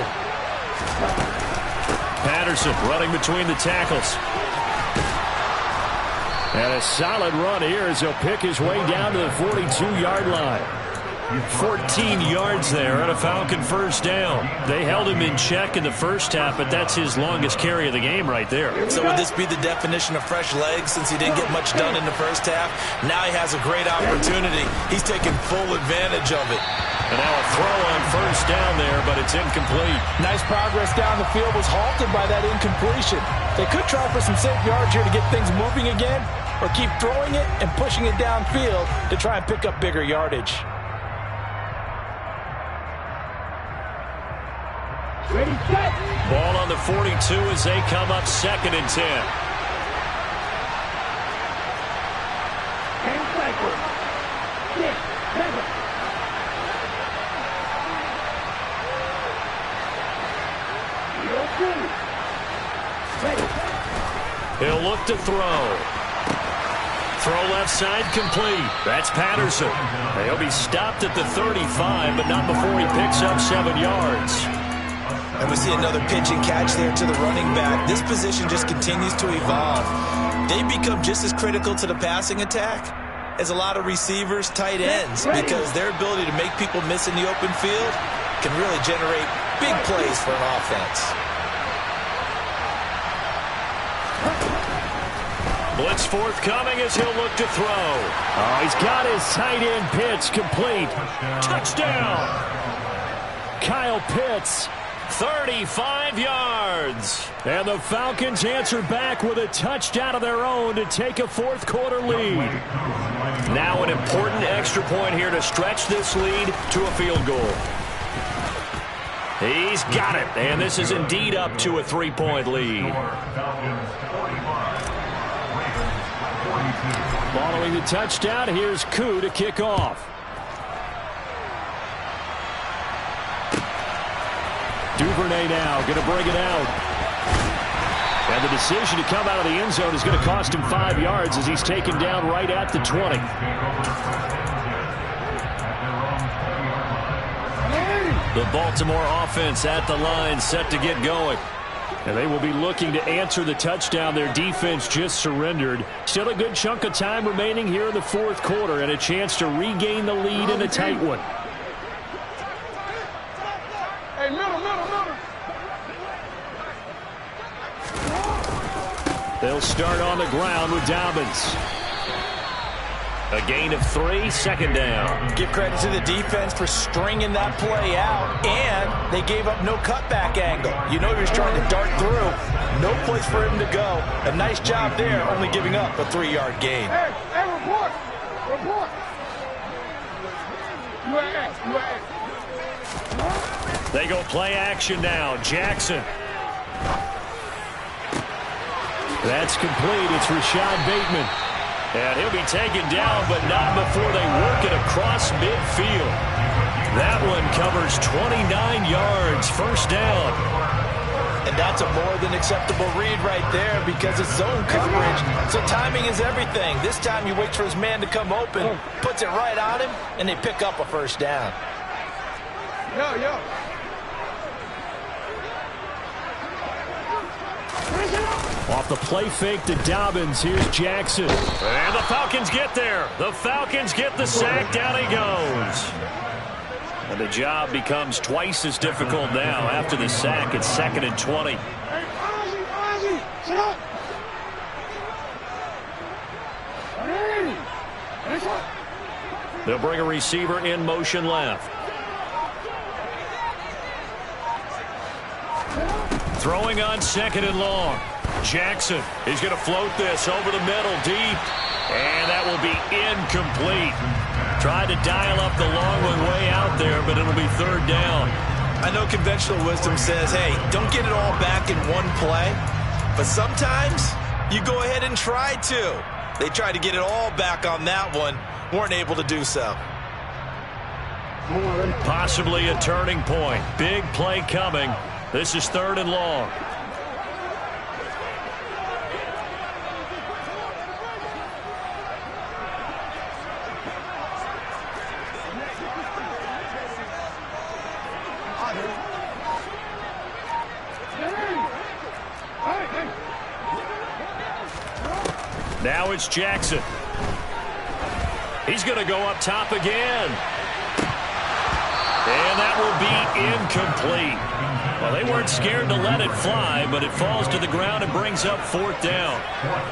Patterson running between the tackles. And a solid run here as he'll pick his way down to the 42-yard line. 14 yards there and a Falcon first down. They held him in check in the first half, but that's his longest carry of the game right there. So would this be the definition of fresh legs since he didn't get much done in the first half? Now he has a great opportunity. He's taking full advantage of it. And now a throw on first down there, but it's incomplete. Nice progress down the field was halted by that incompletion. They could try for some safe yards here to get things moving again, or keep throwing it and pushing it downfield to try and pick up bigger yardage. Ready, set. Ball on the 42 as they come up 2nd and 10. And cycle. 6, 7. Ready. He'll look to throw. Throw left side complete. That's Patterson. He'll be stopped at the 35, but not before he picks up 7 yards. And we see another pitch and catch there to the running back. This position just continues to evolve. They become just as critical to the passing attack as a lot of receivers, tight ends, because their ability to make people miss in the open field can really generate big plays for an offense. Blitz forthcoming as he'll look to throw. Oh, he's got his tight end pitch complete. Touchdown! Kyle Pitts. 35 yards. And the Falcons answer back with a touchdown of their own to take a fourth-quarter lead. Now an important extra point here to stretch this lead to a field goal. He's got it, and this is indeed up to a 3-point lead. Following the touchdown, here's Koo to kick off. Duvernay now going to bring it out. And the decision to come out of the end zone is going to cost him 5 yards as he's taken down right at the 20. The Baltimore offense at the line set to get going. And they will be looking to answer the touchdown their defense just surrendered. Still a good chunk of time remaining here in the fourth quarter and a chance to regain the lead in a tight one. Hey, middle. They'll start on the ground with Dobbins. A gain of 3, 2nd down. Give credit to the defense for stringing that play out, and they gave up no cutback angle. You know he was trying to dart through. No place for him to go. A nice job there, only giving up a 3-yard gain. Hey, report. UAA. They go play action now. Jackson. That's complete. It's Rashad Bateman. And he'll be taken down, but not before they work it across midfield. That one covers 29 yards. First down. And that's a more than acceptable read right there because it's zone coverage. So timing is everything. This time he waits for his man to come open, puts it right on him, and they pick up a first down. Yo. Off the play fake to Dobbins, here's Jackson. And the Falcons get there. The Falcons get the sack. Down he goes. And the job becomes twice as difficult now after the sack. It's 2nd and 20. Hey, Ozzie, sit up. They'll bring a receiver in motion left. Throwing on 2nd and long. Jackson is going to float this over the middle deep. And that will be incomplete. Tried to dial up the long one way out there, but it'll be 3rd down. I know conventional wisdom says, hey, don't get it all back in one play. But sometimes you go ahead and try to. They tried to get it all back on that one. Weren't able to do so. Possibly a turning point. Big play coming. This is 3rd and long. Now it's Jackson. He's going to go up top again. And that will be incomplete. Well, they weren't scared to let it fly, but it falls to the ground and brings up 4th down.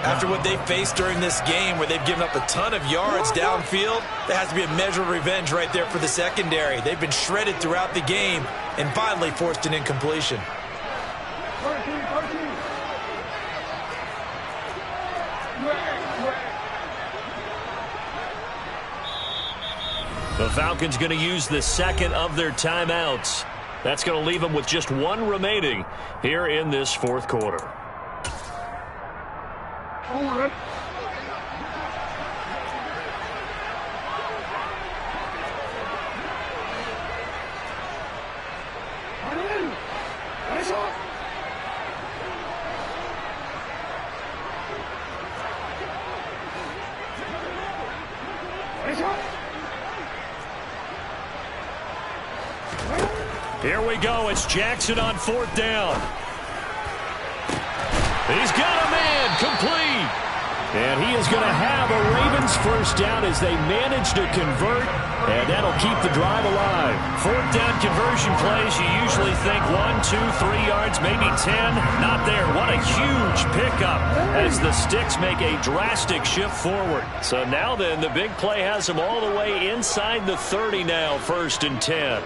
After what they faced during this game where they've given up a ton of yards downfield, there has to be a measure of revenge right there for the secondary. They've been shredded throughout the game and finally forced an incompletion. 13. The Falcons going to use the second of their timeouts. That's going to leave them with just one remaining here in this 4th quarter. Here we go. It's Jackson on 4th down. He's got a man complete. And he is going to have a Ravens first down as they manage to convert. And that'll keep the drive alive. 4th down conversion plays, you usually think 1, 2, 3 yards, maybe 10. Not there. What a huge pickup as the Sticks make a drastic shift forward. So now then, the big play has them all the way inside the 30 now, 1st and 10.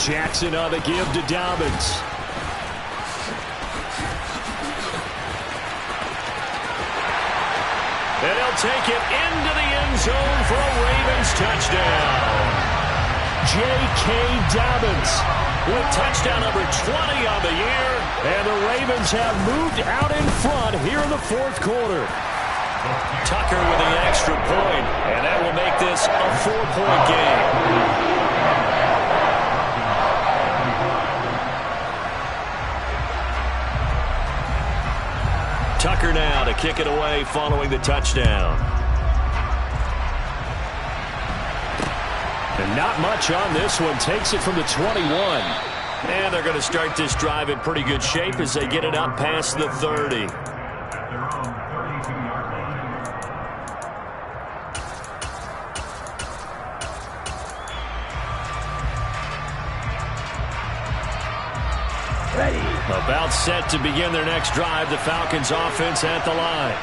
Jackson on the give to Dobbins. And he'll take it into the end zone for a Ravens touchdown. J.K. Dobbins with touchdown number 20 on the year. And the Ravens have moved out in front here in the 4th quarter. Tucker with the extra point, and that will make this a 4-point game. Tucker now to kick it away following the touchdown. And not much on this one. Takes it from the 21. And they're going to start this drive in pretty good shape as they get it up past the 30. About set to begin their next drive. The Falcons offense at the line.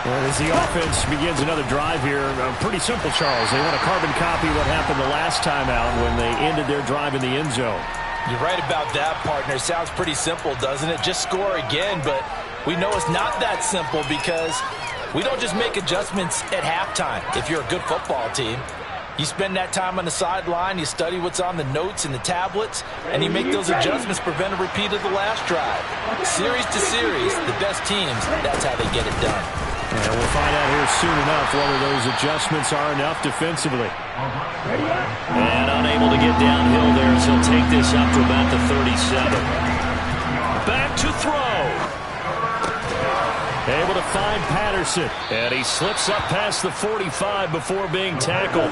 Well, as the offense begins another drive here, pretty simple, Charles. They want to carbon copy what happened the last time out when they ended their drive in the end zone. You're right about that, partner. Sounds pretty simple, doesn't it? Just score again, but we know it's not that simple because we don't just make adjustments at halftime if you're a good football team. You spend that time on the sideline, you study what's on the notes and the tablets, and you make those adjustments, prevent a repeat of the last drive. Series to series, the best teams, that's how they get it done. And we'll find out here soon enough whether those adjustments are enough defensively. And unable to get downhill there as he'll take this up to about the 37. Back to throw. Able to find Patterson. And he slips up past the 45 before being tackled.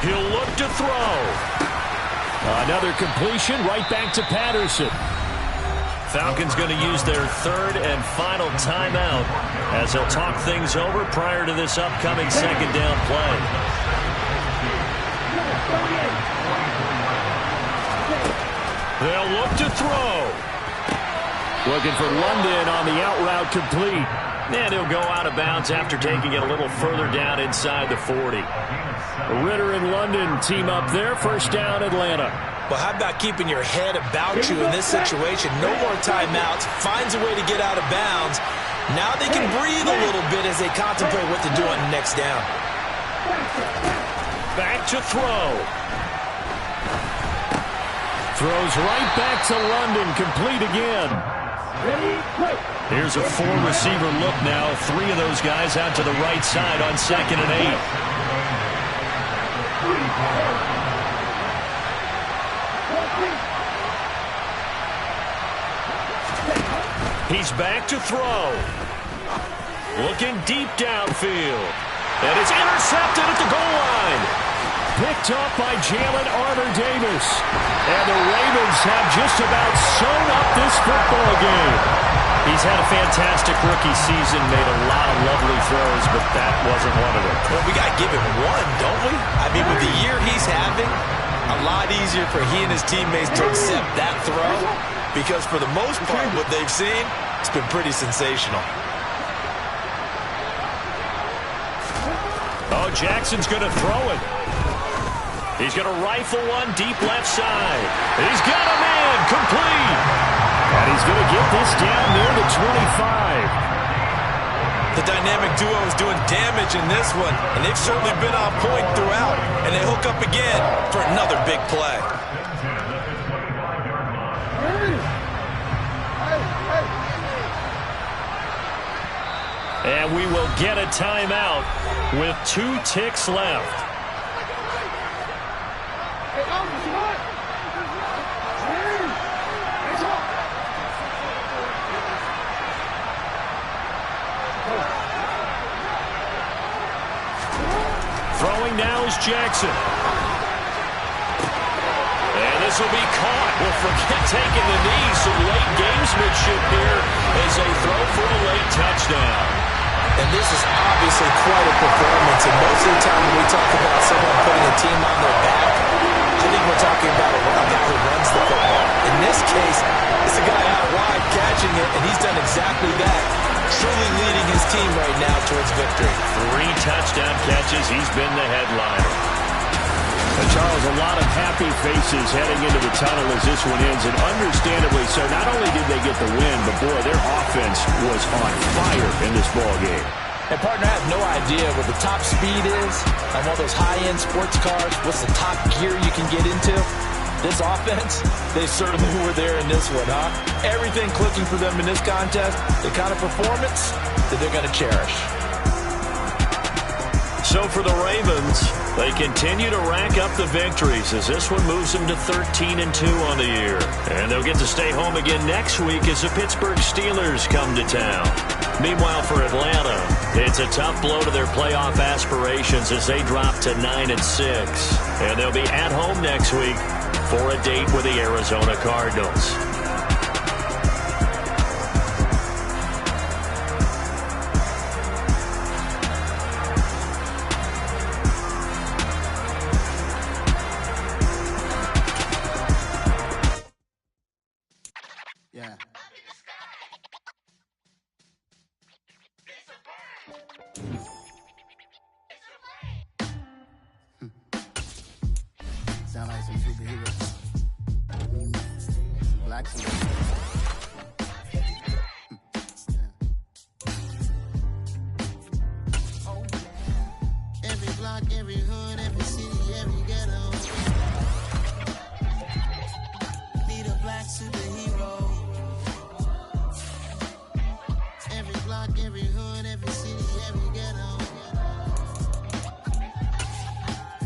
He'll look to throw. Another completion right back to Patterson. Falcons going to use their 3rd and final timeout as they'll talk things over prior to this upcoming 2nd down play. They'll look to throw. Looking for London on the out route complete. And he'll go out of bounds after taking it a little further down inside the 40. Ritter and London team up there. First down, Atlanta. But how about keeping your head about you in this situation? No more timeouts. Finds a way to get out of bounds. Now they can breathe a little bit as they contemplate what to do on the next down. Back to throw. Throws right back to London. Complete again. Here's a 4-receiver look now. 3 of those guys out to the right side on 2nd and 8. He's back to throw. Looking deep downfield. And it's intercepted at the goal line. picked up by Jalen Armour-Davis. And the Ravens have just about sewn up this football game. He's had a fantastic rookie season, made a lot of lovely throws, but that wasn't one of them. Well, we got to give him one, don't we? I mean, with the year he's having, a lot easier for he and his teammates to accept that throw, because for the most part, what they've seen, it's been pretty sensational. Oh, Jackson's going to throw it. He's going to rifle one deep left side. He's got a man complete. And he's going to get this down near the 25. The dynamic duo is doing damage in this one, and they've certainly been on point throughout. And they hook up again for another big play. And we will get a timeout with 2 ticks left. Throwing now is Jackson. And this will be caught. Well, forget taking the knee. Some late gamesmanship here as they throw for a late touchdown. And this is obviously quite a performance. And most of the time when we talk about someone putting a team on their back, I think we're talking about a guy who runs the football. In this case, it's a guy out wide catching it, and he's done exactly that. Truly leading his team right now towards victory. 3 touchdown catches. He's been the headliner. And Charles, a lot of happy faces heading into the tunnel as this one ends, and understandably so. Not only did they get the win, but boy, their offense was on fire in this ball game. And partner, I have no idea what the top speed is on one of those high-end sports cars. What's the top gear you can get into? This offense, they certainly were there in this one, huh? Everything clicking for them in this contest, the kind of performance that they're going to cherish. So for the Ravens, they continue to rack up the victories as this one moves them to 13-2 on the year. And they'll get to stay home again next week as the Pittsburgh Steelers come to town. Meanwhile, for Atlanta, it's a tough blow to their playoff aspirations as they drop to 9-6. And they'll be at home next week for a date with the Arizona Cardinals. Yeah. Sound like some superheroes. Black superheroes. Every block, every hood, every city, every ghetto. Need a black superhero. Every block, every hood, every city, every ghetto.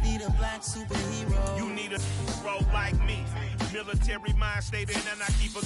Need a black superhero. You need a hero like me. Military mind stated, and I keep a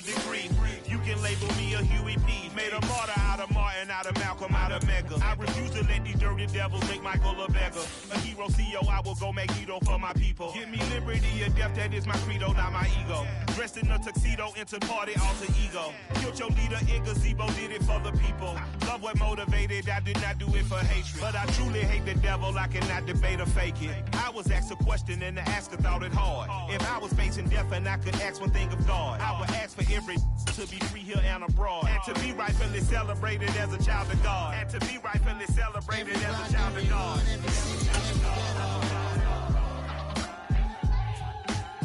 degree. You can label me a Huey P. Made a martyr out of Martin, out of Malcolm, out of Mega. I refuse to let these dirty devils make Michael a beggar. A hero CEO, I will go Magneto for my people. Give me liberty or death, that is my credo, not my ego. Dressed in a tuxedo, into party, alter ego. Killed your leader in gazebo, did it for the people. Love what motivated, I did not do it for hatred. But I truly hate the devil, I cannot debate or fake it. I was asked a question and the asker thought it hard. If I was facing death and I could ask one thing of God, I would ask for every to be free here and abroad. And to be rightfully celebrated as a child of God. And to be rightfully celebrated as a child of God.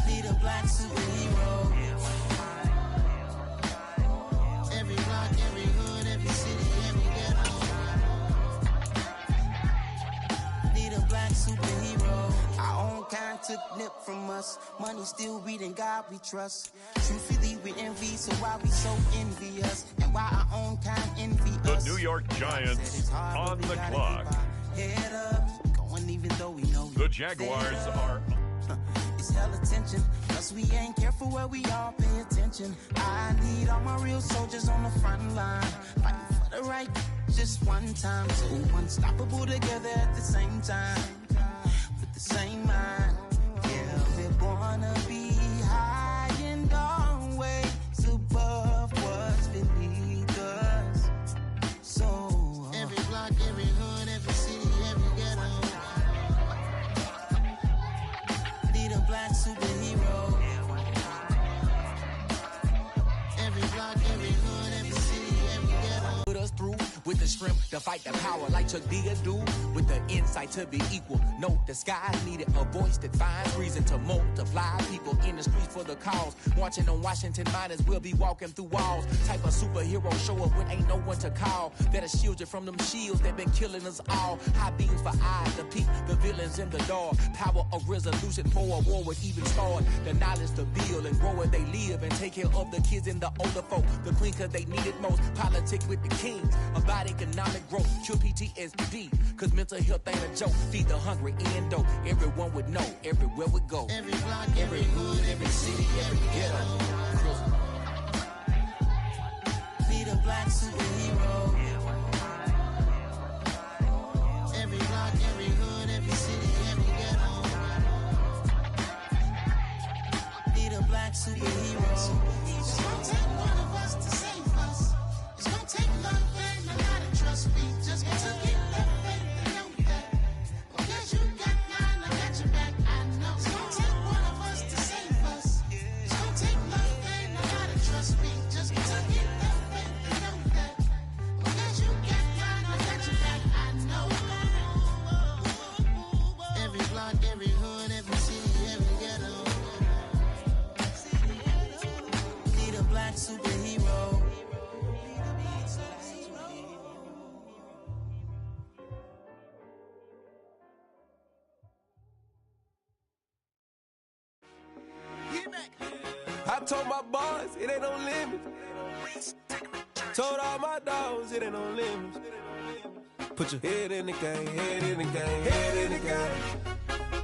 Need a black superhero. Every block, every hood, every city, every ghetto. Need a black superhero. Our own kind took nip from us. Money still reading God we trust. Truthfully we envy, so why we so envious? And why our own kind envy us? The New York Giants on the clock. Head up, going even though we know The Jaguars are... It's hella tension, plus we ain't careful where we all pay attention. I need all my real soldiers on the front line, fighting for the right just one time. So unstoppable together at the same time. With the same mind. Yeah, we're gonna be high and always above what's beneath us. So every block, every hood, every city, every ghetto need a black superhero. Every block, every hood, every city, every ghetto. Put us through with the strength to fight the power like Chuck D do, with the insight to be equal. No disguise needed, a voice that finds reason to multiply. People in the streets for the cause, marching on Washington miners, we'll be walking through walls. Type of superhero show up when ain't no one to call, that'll shield you from them shields that been killing us all. High beams for eyes to peep the villains in the dark. Power of resolution for a war would even start. The knowledge to build and grow where they live and take care of the kids and the older folk. The queen cause they need it most. Politics with the kings about economic growth. Cure PTSD cause mental health ain't a joke. Feed the hungry and dope. Everyone would know everywhere we go. Every block, every hood, every city, every ghetto need a black superhero. Every block, every hood, every city, every ghetto need a black superhero. It's gonna take one of us to save us. It's gonna take love and a lot of trust me. Just to get that faith and know that. Because you got mine, I got your back, I know. It's gonna take one of us to save us. It's gonna take love and a lot of trust me. Just to get that faith and know that. Because you got mine, I got your back, I know. Every block, every hood, every city, every ghetto need a black superhero. I told my boys it ain't no limits. Told all my dogs it ain't no limits. Put your head in the game, head in the game, head in the game.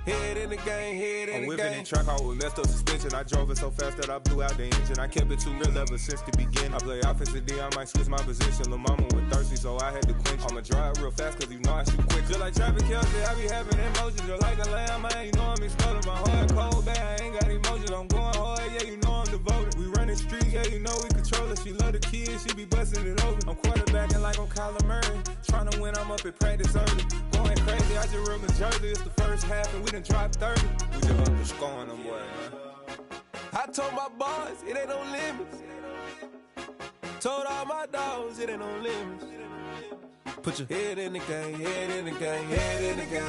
Head in the game, head in the game. I'm whipping in track out with messed up suspension. I drove it so fast that I blew out the engine. I kept it too real ever since the beginning. I play offensive D, I might switch my position. Lil' mama was thirsty, so I had to quench. I'ma drive real fast, cause you know I shoot quick. Just like Travis Kelce, I be having emotions. Just like a lamb, man, you know I'm exploding. My heart cold, bad, I ain't got emotions. I'm going hard, yeah, you know I'm devoted. We running streets, yeah, you know we control it. She love the kids, she be busting it over. I'm quarterbacking like I'm Kyler Murray. Trying to win, I'm up at practice early. Going crazy, I just rub my jersey. It's the first half and we done dropped 30. We just underscoring them, boy, man. I told my boys it ain't no limits. Told all my dogs it ain't no limits. Put your head in the game, head in the game, head in the game.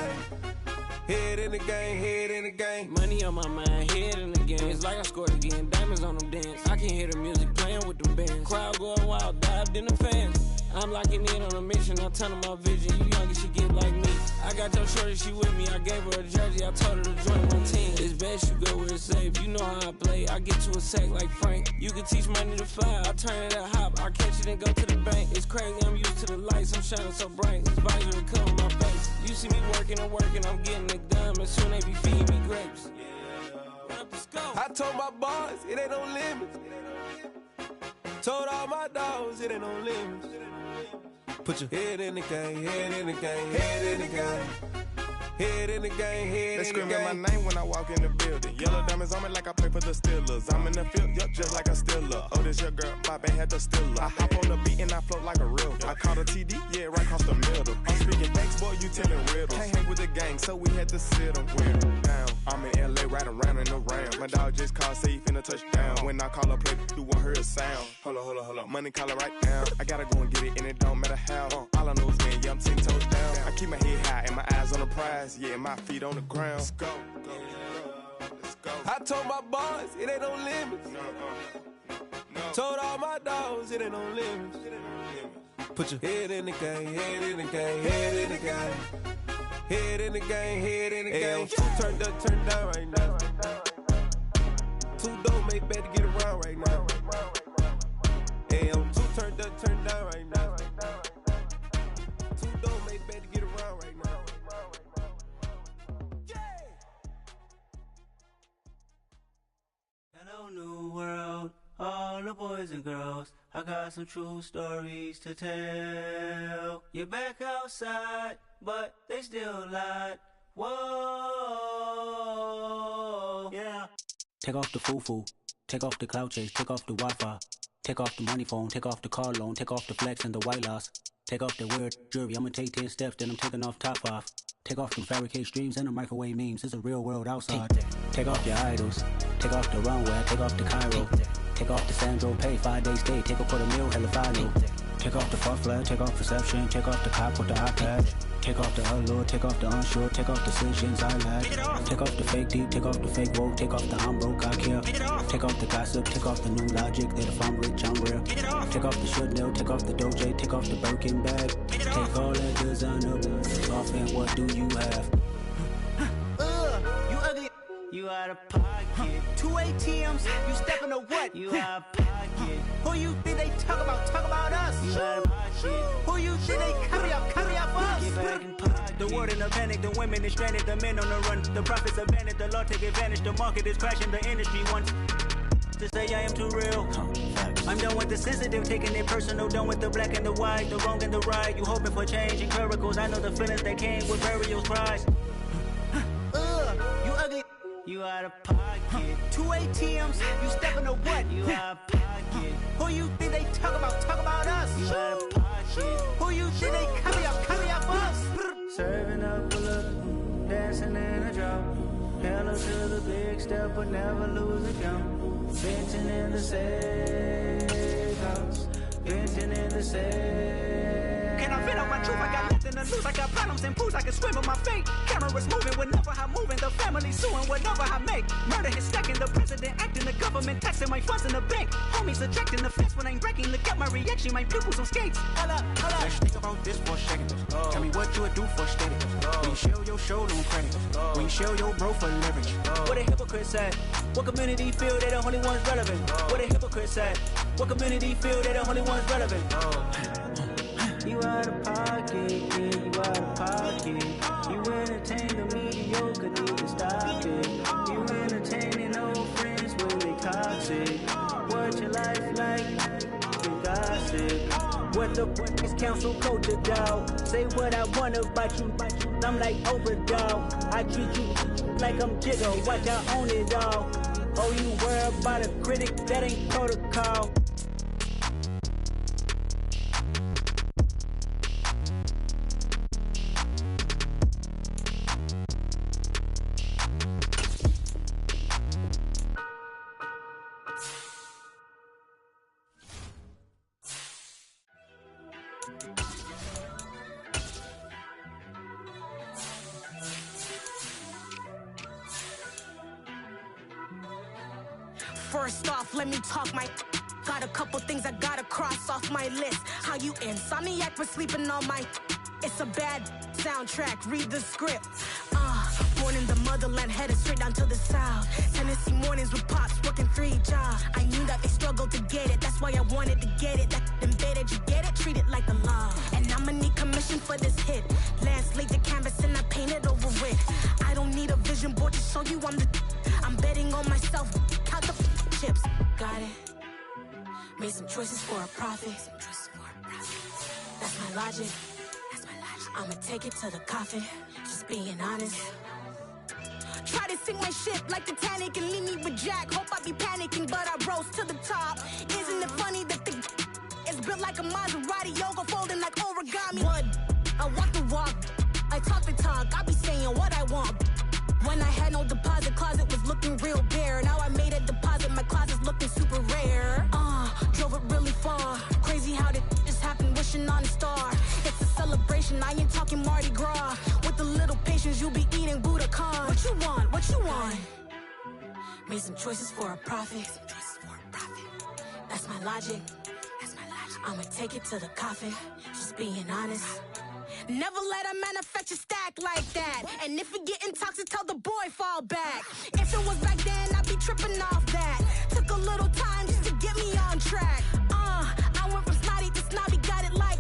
Head in the game, head in the game. Money on my mind, head in the game. It's like I scored again, diamonds on them dance. I can hear the music playing with them bands. Crowd going wild, dived in the fans. I'm locking in on a mission, I tunnel my vision. You young, she get like me. I got your shorty, she with me. I gave her a jersey, I told her to join my team. It's best you go where it's safe. You know how I play. I get to a sack like Frank. You can teach money to fly. I turn it at hop. I catch it and go to the bank. It's crazy, I'm used to the lights. I'm shining so bright. This visor to cover my face. You see me working and working, I'm getting it done. And soon they be feeding me grapes. I told my boys it ain't no limits. Told all my dogs it ain't no limits. Put your head in the game, head in the game, head in the game. Head in the game, head in the game. They screaming my name when I walk in the building. Yellow diamonds on me like I play for the Steelers. I'm in the field, yup, just like a Steeler. Oh, this your girl, my band had the Steeler. I hop on the beat and I float like a real. I caught a TD, yeah, right across the middle. I'm speaking thanks, boy, you telling riddles. Can't hang with the gang, so we had to sit them wear down. I'm in LA, riding round and around. My dog just called, say he finna touch down. When I call a play, you won't hear a sound. Hold up, money call it right now. I gotta go and get it, and it don't matter how. All I know is, man, yeah, I'm 10 toes down. I keep my head high and my eyes on the prize. Yeah, my feet on the ground. Let's go. Let's go. I told my boys it ain't no limits. No. Told all my dogs it ain't no limits. Put your head in the game, head in the game, head in the game. Head in the game, head in the game. Turned up, turned down right now. Too dope, make better get around right now. Hey, I'm too turned up, turned down right now. Too dope, make better get around right now. Hello, new world, all the boys and girls. I got some true stories to tell. You're back outside, but they still lied. Whoa, yeah. Take off the foo-foo, take off the cloud chase, take off the Wi-Fi, take off the money phone, take off the car loan, take off the flex and the white loss, take off the weird jewelry, I'ma take 10 steps, then I'm taking off top 5. Take off them fabricate streams and the microwave memes, it's a real world outside. Take off your idols, take off the runway, take off the Cairo, take off the Sandro Pay, 5 days stay, take off for the meal, hella final. Take off the far flag, take off perception, take off the cop with the iPad. Take off the allure, take off the unsure, take off decisions I lack. Take off the fake deep, take off the fake woke, take off the I'm broke, I care. Take off the gossip, take off the new logic, that if I'm rich, I'm real. Take off the should know, take off the doje, take off the Birkin bag. Take all that designer off and what do you have? You ugly. You out of pocket. 2 ATMs, you stepping to what? You out of pocket. Who you think they talk about? Talk about us. You out of pocket. Who you think they carry up us? Get back in pocket. The world in a panic, the women is stranded, the men on the run. The profits abandoned, the law take advantage. The market is crashing, the industry wants to say I am too real. I'm done with the sensitive, taking it personal. Done with the black and the white, the wrong and the right. You hoping for change and miracles. I know the feelings that came with burial cries. You ugly. You out of pocket. 2 ATMs, you stepping to what? You out of pocket. Who you think they talk about? Talk about us. You out of pocket. Who you think they carry up us? Serving up a look, dancing in a drop. Hella to the big step, but never lose a count. Venting in the safe house. Venting in the safe. Can I fit on my truth? I got nothing to lose. I got problems and booze. I can swim on my fate. Cameras moving whenever I'm moving. The family suing whenever I make. Murder is stacking. The president acting. The government taxing my funds in the bank. Homies ejecting the fence when I'm breaking. Look at my reaction. My pupils on skates. Hold up. Let's think about this for a second. Tell me what you would do for steady. When you show your show no credit. When you show your bro for leverage. What a hypocrite said. What community feel they the only ones relevant? What a hypocrite said. What community feel they the only ones relevant? You out of pocket, yeah, you out of pocket. You entertain the mediocre, need to stop it. You entertaining old friends when they toxic. What your life like? You gossip. What the fuck is council culture, dog? Say what I want about you, I'm like overdog. I treat you like I'm Jiggo, watch I own it all. Oh, you worry about a critic, that ain't protocol. First off, let me talk my. Got a couple things I gotta cross off my list. How you insomniac for sleeping on my. It's a bad soundtrack, read the script. Born in the motherland, headed straight down to the south. Tennessee mornings with pops, working 3 jobs. I knew that they struggled to get it, that's why I wanted to get it. That embedded, you get it, treat it like the law. And I'ma need commission for this hit. Lance laid the canvas and I painted over it. I don't need a vision board to show you I'm betting on myself, count the chips. Got it. Made some choices for a profit. That's my logic. I'ma take it to the coffin, just being honest. Try to sink my ship like Titanic and leave me with Jack. Hope I be panicking, but I rose to the top. Isn't it funny that the is built like a Maserati, yoga folding like origami? What? I walk the walk, I talk the talk, I be saying what I want. When I had no deposit, closet was looking real bare. Now I made a deposit, my closet's looking super rare. Drove it really far. Crazy how did just happen, wishing on a star. It's a celebration, I ain't talking Mardi Gras. With a little patience, you'll be eating Budokan. What you want? What you want? Made some choices for a profit. That's my logic. I'ma take it to the coffin, just being honest. Never let a manufacture stack like that. And if it getting toxic, tell the boy fall back. If it was back then, I'd be tripping off that. Took a little time just to get me on track. I went from snotty to snobby, got it like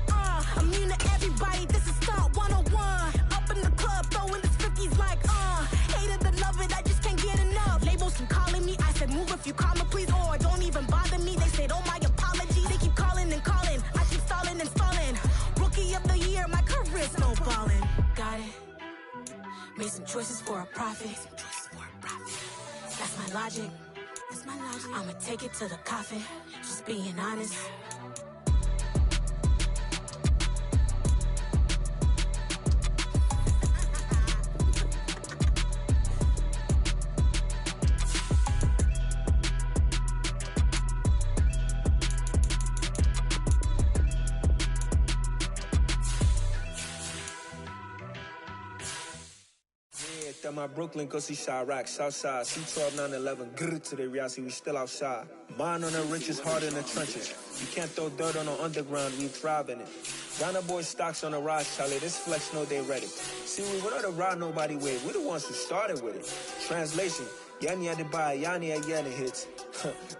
immune to everybody, this is stunt 101. Up in the club, throwing this 50s like hate it, love it, I just can't get enough. Labels keep calling me, I said move if you call me please, or don't even bother me. They said oh my apology, they keep calling and calling. I keep stalling and stalling. Rookie of the year, my career's snowballing. Got it. Made some choices for a profit. That's my logic. I'ma take it to the coffin. Just being honest. At my Brooklyn, go see Chirac, Southside, C12, 911, grrr to the reality, we still outside. Mine on the riches, hard in the trenches. You can't throw dirt on the underground, we thrive in it. Ghana boys stocks on the rise, Charlie, this flex know they ready. See, we were not the ride nobody with, we're the ones who started with it. Translation, Yanni had to buy, Yanni had Yanni hits.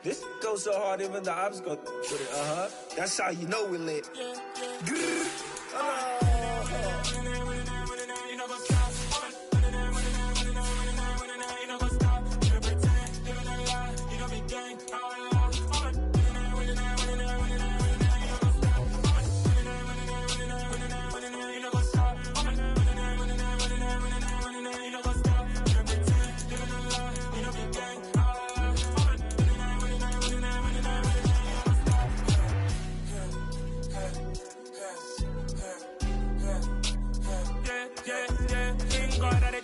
This goes so hard, even the ops go with it, That's how you know we lit. Grrr.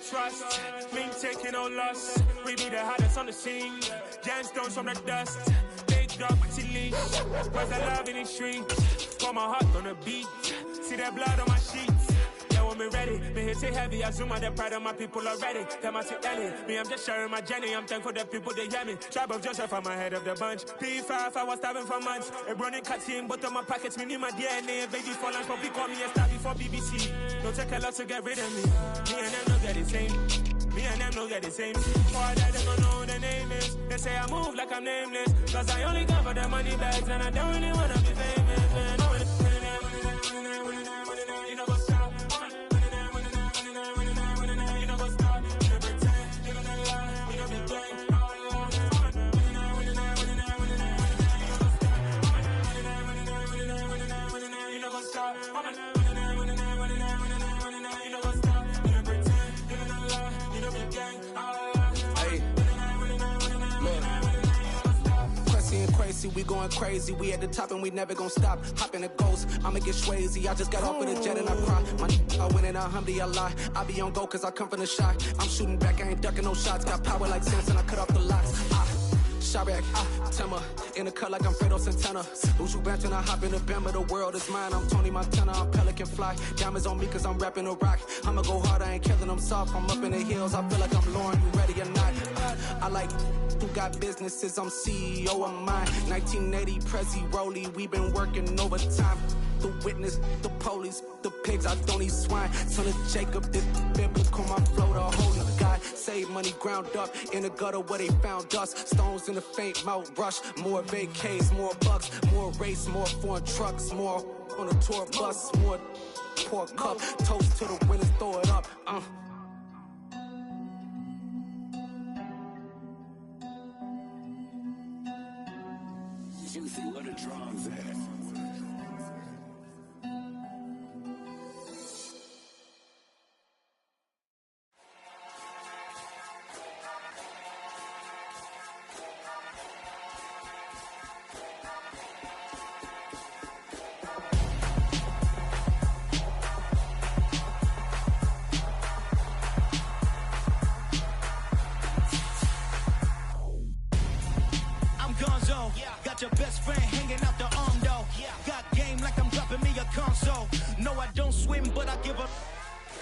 Trust, we ain't taking no loss. We be the hottest on the scene. Gemstones from the dust. Big dog with your leash. Where's the love in the streets? Got my heart on the beat. See that blood on my sheets. Yeah, when me ready, me hit it heavy. I zoom out the pride of my people already. Them I see Ellie. Me, I'm just sharing my journey. I'm thankful that people they hear me. Tribe of Joseph, I'm ahead of the bunch. P5, I was starving for months. A running cuts in, but on my pockets, me knew my DNA. Baby for lunch, but we call me a star before BBC. Don't take a lot to get rid of me. Me and them don't get the same. Me and them don't get the same. Boy, that they don't know what the name is. They say I move like I'm nameless. Cause I only come for the money bags and I don't really wanna be famous, man. You know what's up? You know what's up? You know pretend. You know the lie. You know the game. You know what's up? Crazy, we going crazy. We at the top and we never gonna stop. Hop in the ghost, I'ma get swayzy. I just got off with a jet and I cry. I win in a Humvee, I lie. I be on go cause I come from the shot. I'm shooting back, I ain't ducking no shots. Got power like Samson, I cut off the locks. Chirac, Tema, in the cut like I'm Fredo Santana. Uju Banton, I hop in the Bama, the world is mine. I'm Tony Montana, I'm Pelican Fly. Diamonds on me cause I'm rapping a rock. I'ma go hard, I ain't killing them soft. I'm up in the hills, I feel like I'm Lauren, you ready or not? I like who got businesses, I'm CEO of mine. 1980 Prezi Rolly, we been working overtime. The witness, the police, the pigs, I don't eat swine. Son of Jacob, this biblical, my flow, the holy God. Save money ground up in the gutter where they found us. Stones in the faint mouth rush. More vacays, more bucks, more race, more foreign trucks, more on a tour bus, more pour cup. Toast to the winners, throw it up. Juicy, where the drums at? Got your best friend hanging out the arm though. Got game like I'm dropping me a console. No, I don't swim, but I give a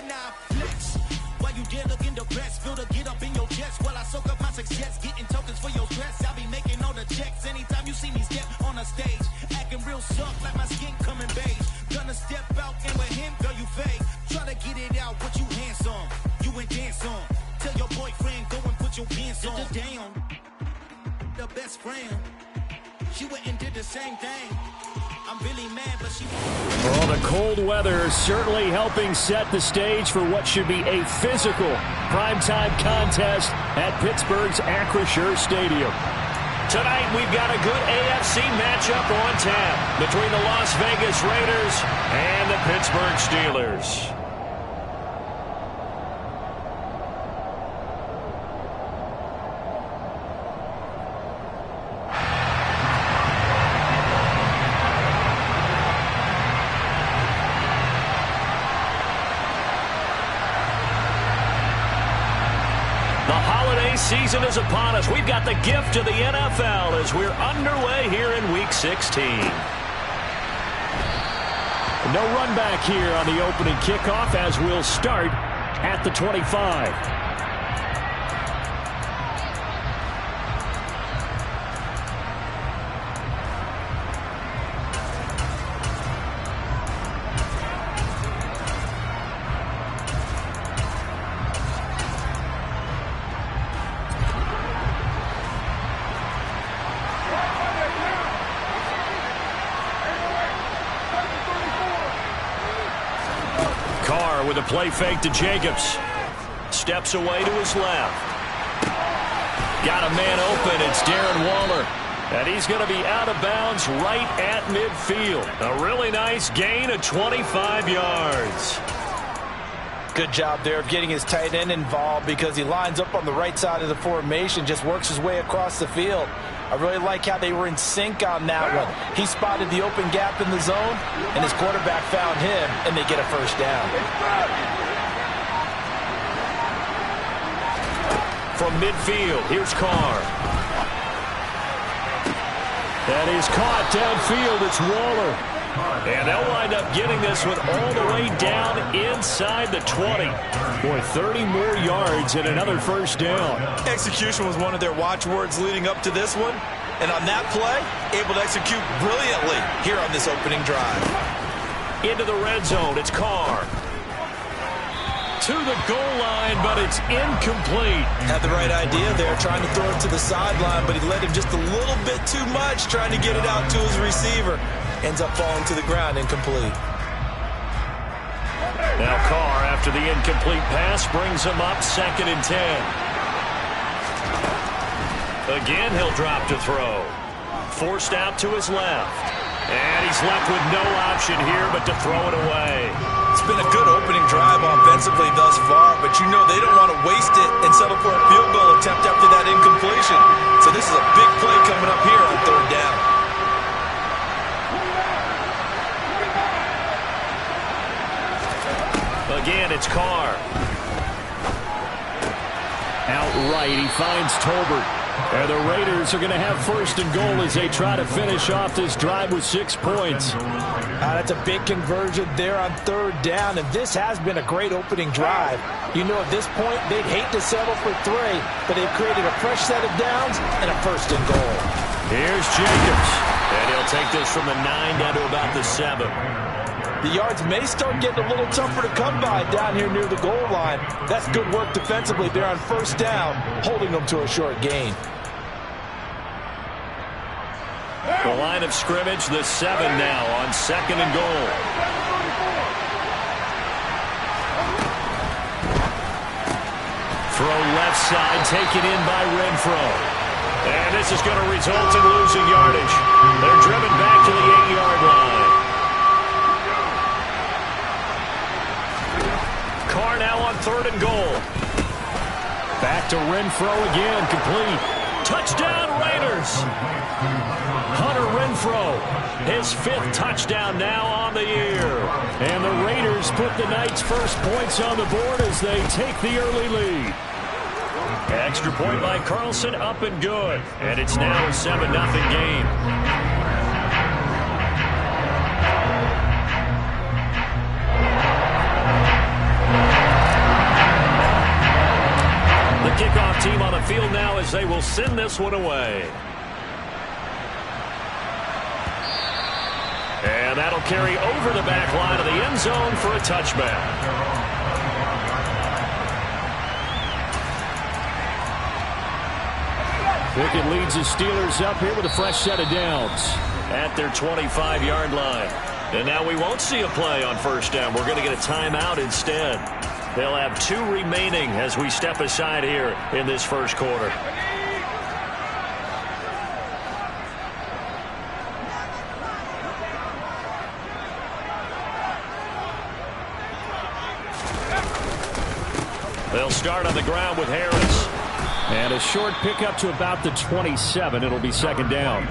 nah flex. Why you dare look in the best? Feel the get up in your chest while I soak up my success. Getting tokens for your stress. I be making all the checks anytime you see me step on a stage. Acting real soft like my skin coming beige. Gonna step out and with him, girl, you fake. Try to get it out, but you handsome. You ain't dance on. Tell your boyfriend, go and put your pants on. Down. The best friend. She went and did the same thing. I'm really mad, but she... Well, the cold weather certainly helping set the stage for what should be a physical primetime contest at Pittsburgh's Acrisure Stadium. Tonight, we've got a good AFC matchup on tap between the Las Vegas Raiders and the Pittsburgh Steelers. season is upon us. We've got the gift of the NFL as we're underway here in Week 16. No run back here on the opening kickoff as we'll start at the 25. With a play fake to Jacobs. Steps away to his left. Got a man open. It's Darren Waller. And he's going to be out of bounds right at midfield. A really nice gain of 25 yards. Good job there of getting his tight end involved because he lines up on the right side of the formation, just works his way across the field. I really like how they were in sync on that one. He spotted the open gap in the zone, and his quarterback found him, and they get a first down. From midfield, here's Carr. That is caught downfield. It's Waller. And they'll wind up getting this one all the way down inside the 20. Boy, 30 more yards and another first down. Execution was one of their watchwords leading up to this one. And on that play, able to execute brilliantly here on this opening drive. Into the red zone, it's Carr. To the goal line, but it's incomplete. Had the right idea there, trying to throw it to the sideline, but he led him just a little bit too much, trying to get it out to his receiver. Ends up falling to the ground, incomplete. Now Carr, after the incomplete pass, brings him up 2nd and 10. Again, he'll drop to throw. Forced out to his left. And he's left with no option here but to throw it away. It's been a good opening drive offensively thus far, but you know they don't want to waste it and settle for a field goal attempt after that incompletion. So this is a big play coming up here on 3rd down. Again, it's Carr. Outright, he finds Tolbert. And the Raiders are going to have 1st and goal as they try to finish off this drive with 6 points. That's a big conversion there on 3rd down, and this has been a great opening drive. You know, at this point, they'd hate to settle for 3, but they've created a fresh set of downs and a 1st and goal. Here's Jacobs, and he'll take this from the 9 down to about the 7. The yards may start getting a little tougher to come by down here near the goal line. That's good work defensively there on 1st down, holding them to a short gain. The line of scrimmage, the 7 now on 2nd and goal. Throw left side, taken in by Renfro. And this is going to result in losing yardage. They're driven back to the 8-yard line. Carr now on 3rd and goal. Back to Renfro again, complete. Touchdown, Raiders! Hunter Renfro, his 5th touchdown now on the year. And the Raiders put the Knights' first points on the board as they take the early lead. Extra point by Carlson, up and good. And it's now a 7-0 game. The kickoff team on the field now as they will send this one away. And that'll carry over the back line of the end zone for a touchback. Pickett leads his Steelers up here with a fresh set of downs. At their 25-yard line. And now we won't see a play on 1st down. We're going to get a timeout instead. They'll have 2 remaining as we step aside here in this 1st quarter. They'll start on the ground with Harris. And a short pickup to about the 27. It'll be second down.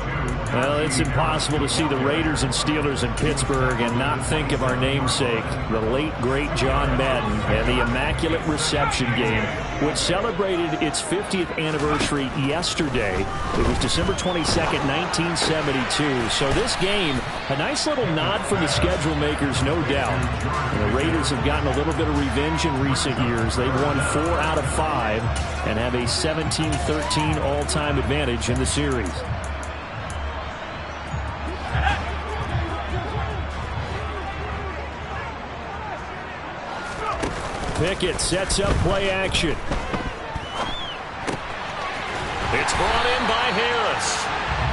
Well, it's impossible to see the Raiders and Steelers in Pittsburgh and not think of our namesake, the late, great John Madden, and the Immaculate Reception game, which celebrated its 50th anniversary yesterday. It was December 22nd, 1972. So this game, a nice little nod from the schedule makers, no doubt. And the Raiders have gotten a little bit of revenge in recent years. They've won 4 out of 5 and have a 17-13 all-time advantage in the series. Pickett sets up play action. It's brought in by Harris.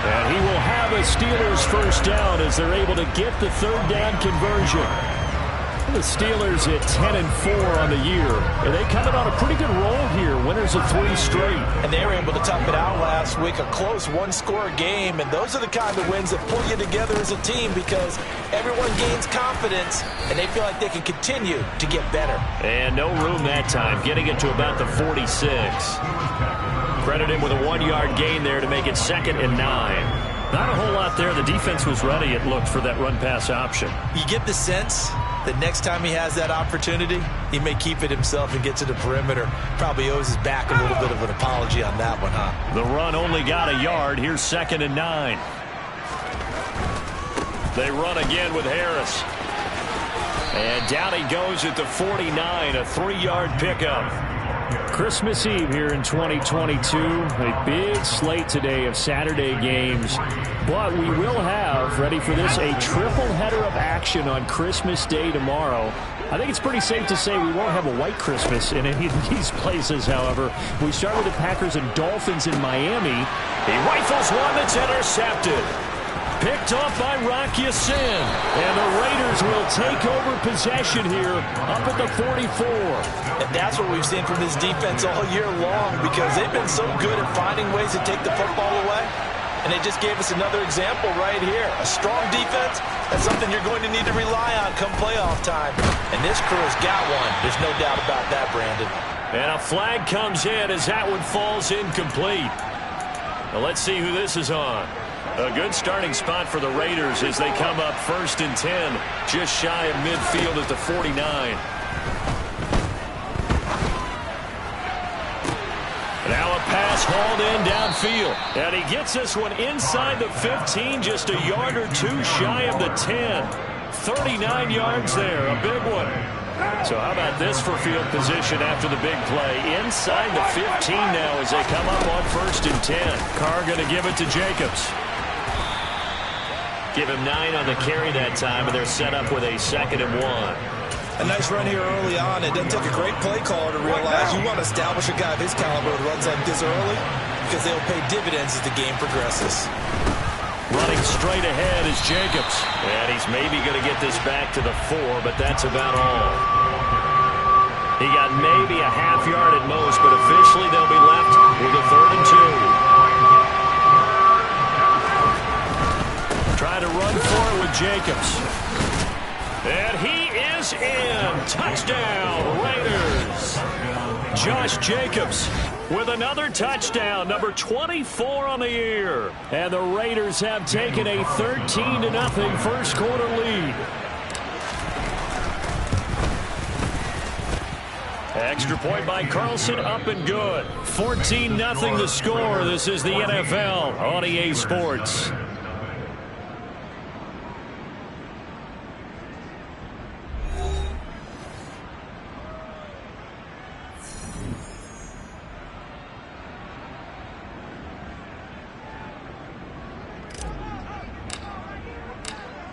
And he will have a Steelers first down as they're able to get the third down conversion. The Steelers at 10-4 on the year. And they coming on a pretty good roll here. Winners of 3 straight. And they were able to tough it out last week. A close one-score game. And those are the kind of wins that pull you together as a team because everyone gains confidence and they feel like they can continue to get better. And no room that time. Getting it to about the 46. Credit him with a 1-yard gain there to make it 2nd and 9. Not a whole lot there. The defense was ready, it looked, for that run-pass option. You get the sense that next time he has that opportunity, he may keep it himself and get to the perimeter. Probably owes his back a little bit of an apology on that one, huh? The run only got a yard. Here's 2nd and 9. They run again with Harris. And down he goes at the 49, a 3-yard pickup. Christmas Eve here in 2022. A big slate today of Saturday games. But we will have, ready for this, a triple header of action on Christmas Day tomorrow. I think it's pretty safe to say we won't have a white Christmas in any of these places, however. We start with the Packers and Dolphins in Miami. He rifles one that's intercepted. Picked off by Rock Ya-Sin. And the Raiders will take over possession here up at the 44. And that's what we've seen from this defense all year long because they've been so good at finding ways to take the football away. And they just gave us another example right here. A strong defense, that's something you're going to need to rely on come playoff time. And this crew's got one. There's no doubt about that, Brandon. And a flag comes in as that one falls incomplete. Now let's see who this is on. A good starting spot for the Raiders as they come up 1st and 10, just shy of midfield at the 49. Now a pass hauled in downfield. And he gets this one inside the 15, just a yard or 2 shy of the 10. 39 yards there, a big one. So how about this for field position after the big play? Inside the 15 now as they come up on 1st and 10. Carr going to give it to Jacobs. Give him 9 on the carry that time, and they're set up with a 2nd and 1. A nice run here early on. It doesn't take a great play caller to realize you want to establish a guy of his caliber who runs like this early because they'll pay dividends as the game progresses. Running straight ahead is Jacobs. And he's maybe going to get this back to the 4, but that's about all. He got maybe a half yard at most, but officially they'll be left with a 3rd and 2. Try to run for it with Jacobs. And he is in. Touchdown, Raiders. Josh Jacobs with another touchdown, number 24 on the year. And the Raiders have taken a 13-0 first quarter lead. Extra point by Carlson, up and good. 14-0 the score. This is the NFL on EA Sports.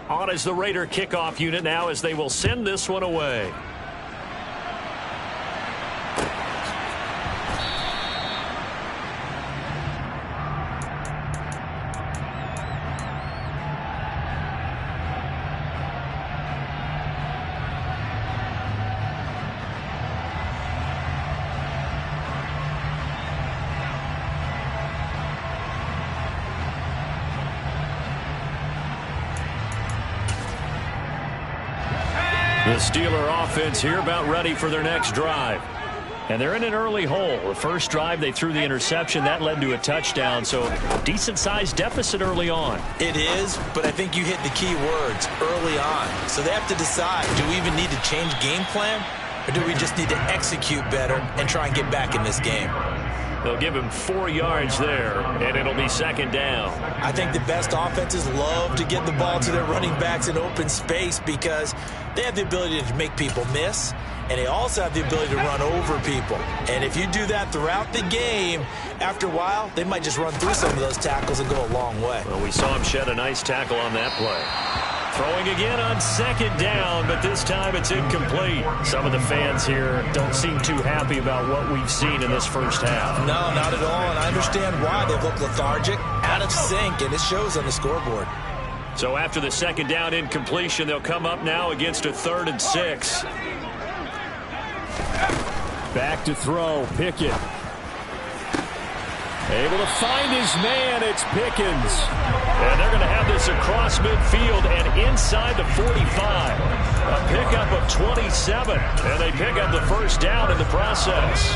On is the Raider kickoff unit now as they will send this one away. The Steeler offense here about ready for their next drive. And they're in an early hole. The first drive, they threw the interception. That led to a touchdown, so decent-sized deficit early on. It is, but I think you hit the key words, early on. So they have to decide, do we even need to change game plan, or do we just need to execute better and try and get back in this game? They'll give him 4 yards there, and it'll be second down. I think the best offenses love to get the ball to their running backs in open space because they have the ability to make people miss, and they also have the ability to run over people. And if you do that throughout the game, after a while, they might just run through some of those tackles and go a long way. Well, we saw him shed a nice tackle on that play. Throwing again on second down, but this time it's incomplete. Some of the fans here don't seem too happy about what we've seen in this first half. No, not at all, and I understand why. They look lethargic, out of sync, and it shows on the scoreboard. So after the second down incompletion, they'll come up now against a 3rd and 6. Back to throw, Pickett. Able to find his man, it's Pickens. And they're going to have this across midfield and inside the 45. A pickup of 27, and they pick up the first down in the process.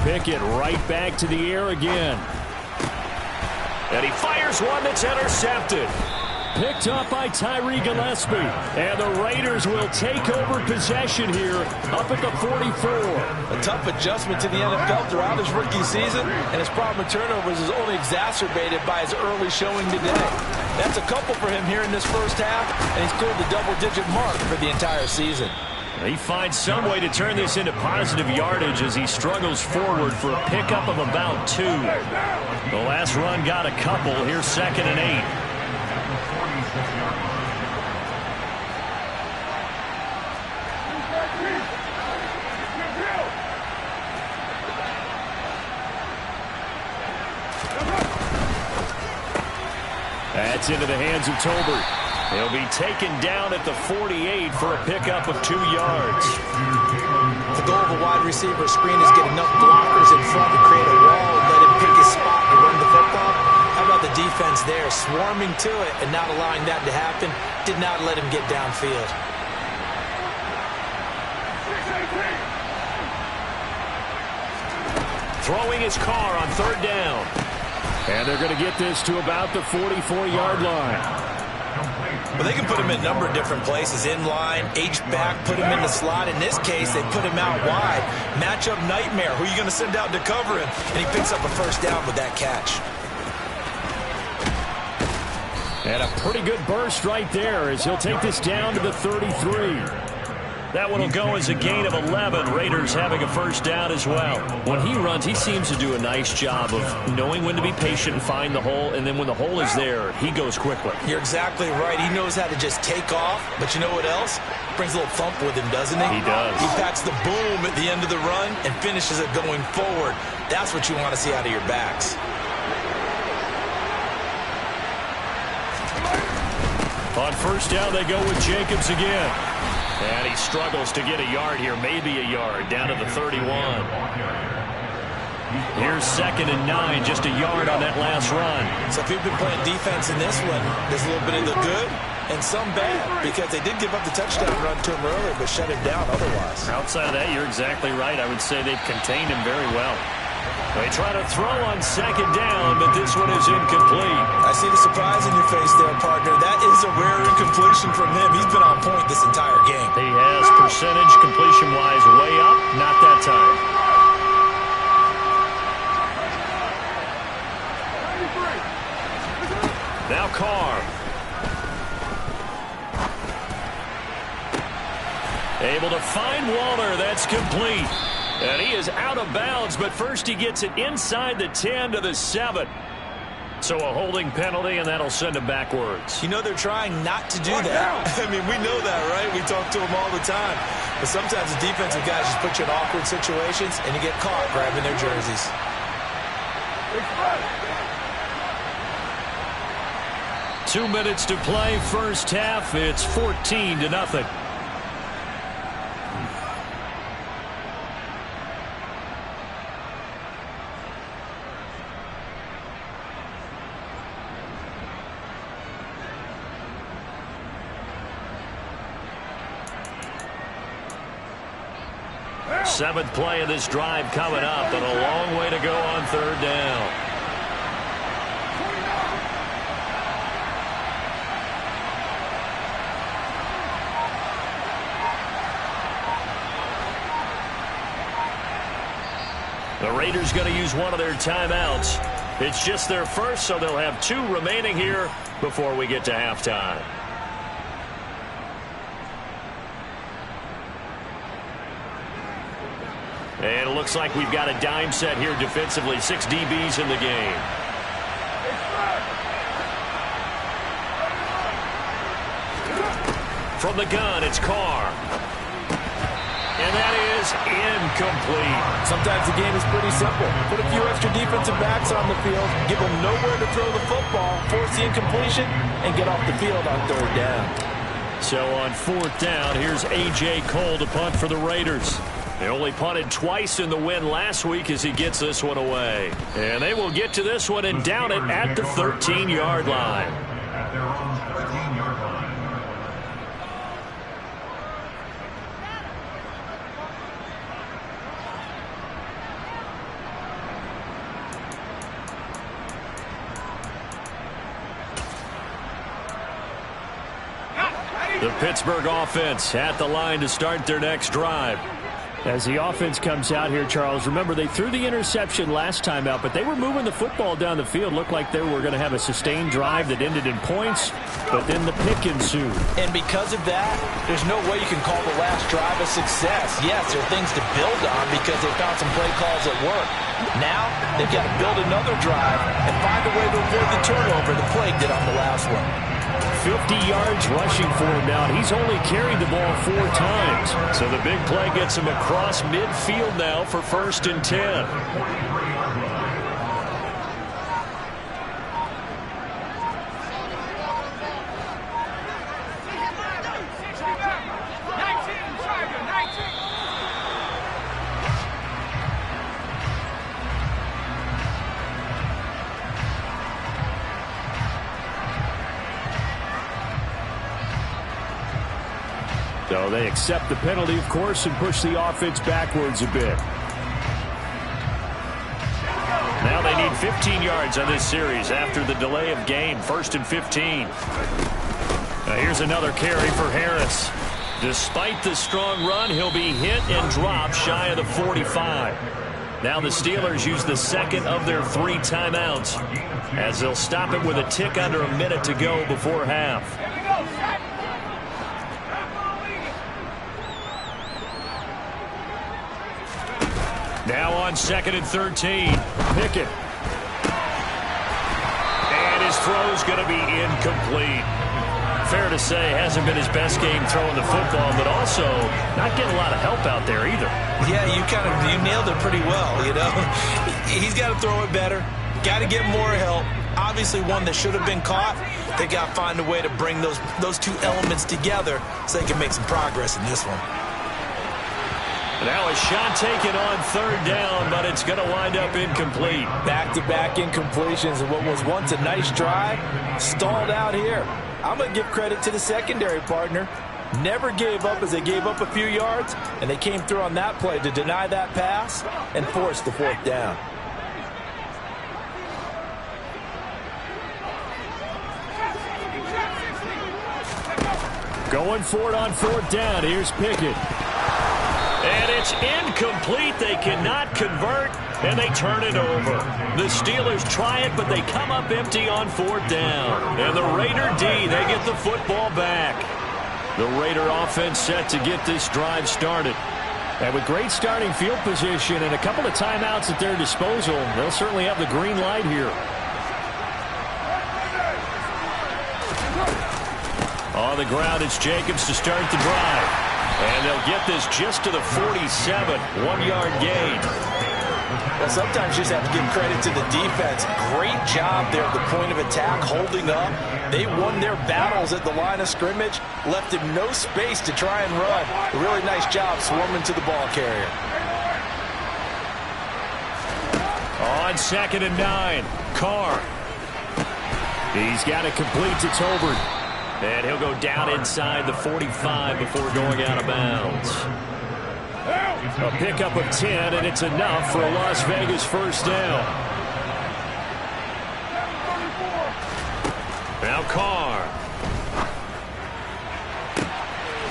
Pickett right back to the air again. And he fires one that's intercepted. Picked up by Tyree Gillespie. And the Raiders will take over possession here up at the 44. A tough adjustment to the NFL throughout his rookie season, and his problem with turnovers is only exacerbated by his early showing today. That's a couple for him here in this first half, and he's cleared the double-digit mark for the entire season. He finds some way to turn this into positive yardage as he struggles forward for a pickup of about 2. The last run got a couple. Here's 2nd and 8. That's into the hands of Tolbert. He'll be taken down at the 48 for a pickup of 2 yards. The goal of a wide receiver screen is get enough blockers in front to create a wall and let him pick his spot and run the football. How about the defense there, swarming to it and not allowing that to happen? Did not let him get downfield. Throwing his car on 3rd down. And they're going to get this to about the 44-yard line. Well, they can put him in a number of different places. In line, H-back, put him in the slot. In this case, they put him out wide. Matchup nightmare. Who are you going to send out to cover him? And he picks up a first down with that catch. And a pretty good burst right there as he'll take this down to the 33. That one will go as a gain of 11. Raiders having a first down as well. When he runs, he seems to do a nice job of knowing when to be patient and find the hole, and then when the hole is there, he goes quickly. You're exactly right. He knows how to just take off, but you know what else? Brings a little thump with him, doesn't he? He does. He packs the boom at the end of the run and finishes it going forward. That's what you want to see out of your backs. On first down, they go with Jacobs again. And he struggles to get a yard here, maybe a yard, down to the 31. Here's 2nd and 9, just a yard on that last run. So if you've been playing defense in this one, there's a little bit of the good and some bad, because they did give up the touchdown run to him earlier, but shut him down otherwise. Outside of that, you're exactly right. I would say they've contained him very well. They try to throw on 2nd down, but this one is incomplete. I see the surprise in your face there, partner. That is a rare incompletion from him. He's been on point this entire game. He has percentage completion-wise way up. Not that time. Now Carr. Able to find Waller. That's complete. And he is out of bounds, but first he gets it inside the 10 to the 7. So a holding penalty, and that'll send him backwards. You know they're trying not to do that. I mean, we know that, right? We talk to them all the time. But sometimes the defensive guys just put you in awkward situations, and you get caught grabbing their jerseys. 2 minutes to play, first half. It's 14-0. 7th play of this drive coming up, and a long way to go on 3rd down. The Raiders going to use one of their timeouts. It's just their first, so they'll have 2 remaining here before we get to halftime. And it looks like we've got a dime set here defensively. 6 DBs in the game. From the gun, it's Carr. And that is incomplete. Sometimes the game is pretty simple. Put a few extra defensive backs on the field, give them nowhere to throw the football, force the incompletion, and get off the field on 3rd down. So on 4th down, here's A.J. Cole to punt for the Raiders. They only punted twice in the win last week as he gets this one away. And they will get to this one and down it at the 13-yard line. At their own 13-yard line. The Pittsburgh offense at the line to start their next drive. As the offense comes out here, Charles, remember they threw the interception last time out, but they were moving the football down the field. Looked like they were going to have a sustained drive that ended in points, but then the pick ensued. And because of that, there's no way you can call the last drive a success. Yes, there are things to build on because they found some play calls that work. Now, they've got to build another drive and find a way to avoid the turnover the plague did on the last one. 50 yards rushing for him now. He's only carried the ball 4 times. So the big play gets him across midfield now for 1st and 10. So they accept the penalty, of course, and push the offense backwards a bit. Now they need 15 yards on this series after the delay of game. 1st and 15. Now here's another carry for Harris. Despite the strong run, he'll be hit and dropped shy of the 45. Now the Steelers use the 2nd of their 3 timeouts as they'll stop it with a tick under a minute to go before half. Now on 2nd and 13. Pickett. And his throw's going to be incomplete. Fair to say, hasn't been his best game throwing the football, but also not getting a lot of help out there either. Yeah, you nailed it pretty well, you know. He's got to throw it better. Got to get more help. Obviously one that should have been caught. They got to find a way to bring those 2 elements together so they can make some progress in this one. Now a shot taken on 3rd down, but it's going to wind up incomplete. Back-to-back incompletions of what was once a nice drive, stalled out here. I'm going to give credit to the secondary partner. Never gave up as they gave up a few yards, and they came through on that play to deny that pass and force the 4th down. Going for it on 4th down. Here's Pickett. And it's incomplete. They cannot convert, and they turn it over. The Steelers try it, but they come up empty on 4th down. And the Raider D, they get the football back. The Raider offense set to get this drive started. And with great starting field position and a couple of timeouts at their disposal, they'll certainly have the green light here. On the ground, it's Jacobs to start the drive. And they'll get this just to the 47, 1-yard gain. Well, sometimes you just have to give credit to the defense. Great job there at the point of attack, holding up. They won their battles at the line of scrimmage, left him no space to try and run. A really nice job swarming to the ball carrier. On 2nd and 9, Carr. He's got it complete to Tolbert. And he'll go down inside the 45 before going out of bounds. A pickup of 10, and it's enough for a Las Vegas first down. Now Carr.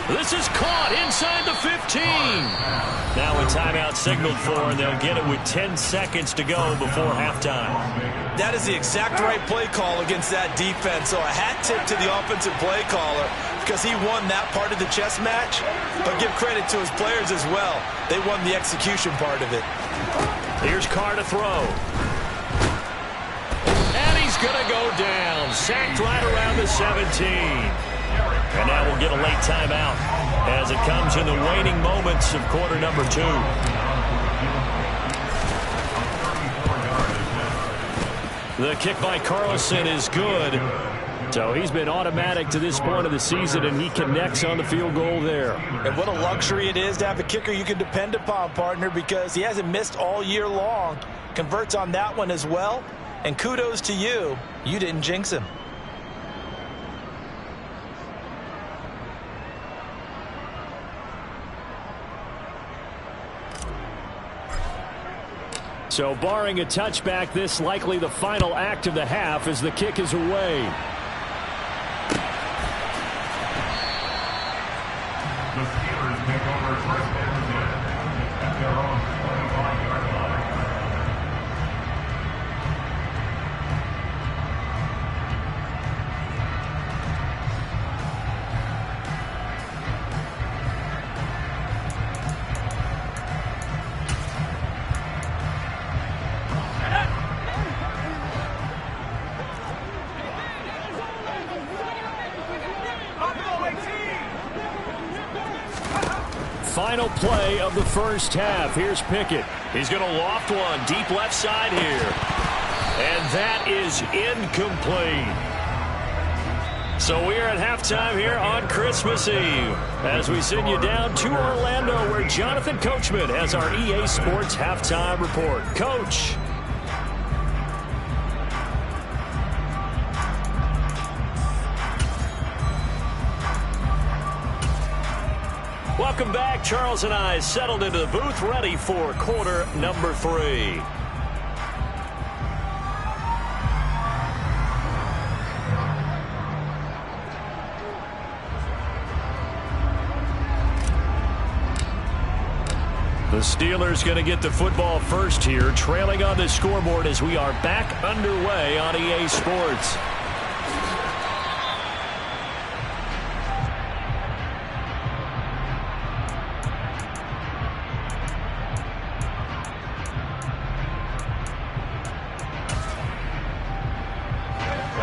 This is caught inside the 15. Now a timeout signaled for, and they'll get it with 10 seconds to go before halftime. That is the exact right play call against that defense. So a hat tip to the offensive play caller because he won that part of the chess match. But give credit to his players as well. They won the execution part of it. Here's Carr to throw. And he's going to go down. Sacked right around the 17. And now we'll get a late timeout as it comes in the waning moments of quarter number 2. The kick by Carlson is good. So he's been automatic to this point of the season, and he connects on the field goal there. And what a luxury it is to have a kicker you can depend upon, partner, because he hasn't missed all year long. Converts on that one as well. And kudos to you. You didn't jinx him. So barring a touchback, this likely the final act of the half as the kick is away. The Steelers take over first and 10 at their own 25-yard line. Final play of the first half. Here's Pickett. He's going to loft one deep left side here. And that is incomplete. So we are at halftime here on Christmas Eve as we send you down to Orlando where Jonathan Coachman has our EA Sports halftime report. Coach. Welcome back. Charles and I settled into the booth, ready for quarter number 3. The Steelers going to get the football first here, trailing on the scoreboard as we are back underway on EA Sports.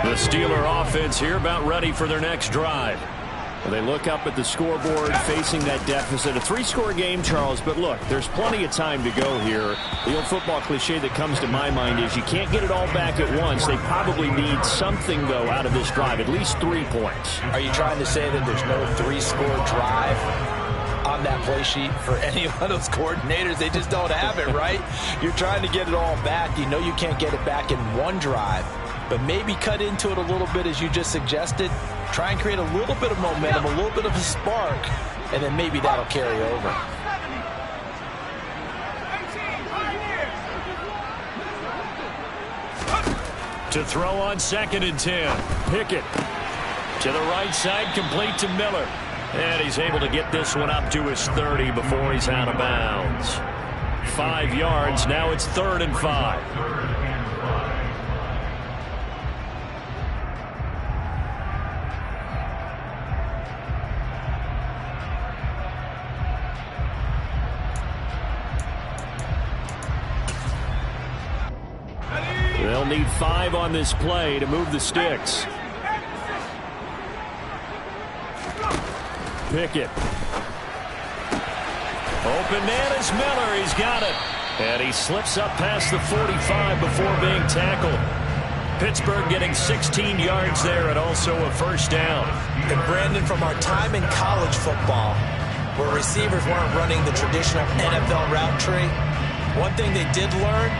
The Steeler offense here about ready for their next drive. Well, they look up at the scoreboard facing that deficit. A 3-score game, Charles, but look, there's plenty of time to go here. The old football cliche that comes to my mind is you can't get it all back at once. They probably need something, though, out of this drive, at least 3 points. Are you trying to say that there's no 3-score drive on that play sheet for any one of those coordinators? They just don't have it, right? You're trying to get it all back. You know you can't get it back in one drive. But maybe cut into it a little bit as you just suggested. Try and create a little bit of momentum, a little bit of a spark, and then maybe that'll carry over. To throw on 2nd and 10. Pickett to the right side, complete to Miller. And he's able to get this one up to his 30 before he's out of bounds. 5 yards, now it's 3rd and 5. They'll need 5 on this play to move the sticks. Pickett. Open man is Miller. He's got it. And he slips up past the 45 before being tackled. Pittsburgh getting 16 yards there and also a first down. And Brandon, from our time in college football, where receivers weren't running the traditional NFL route tree, one thing they did learn,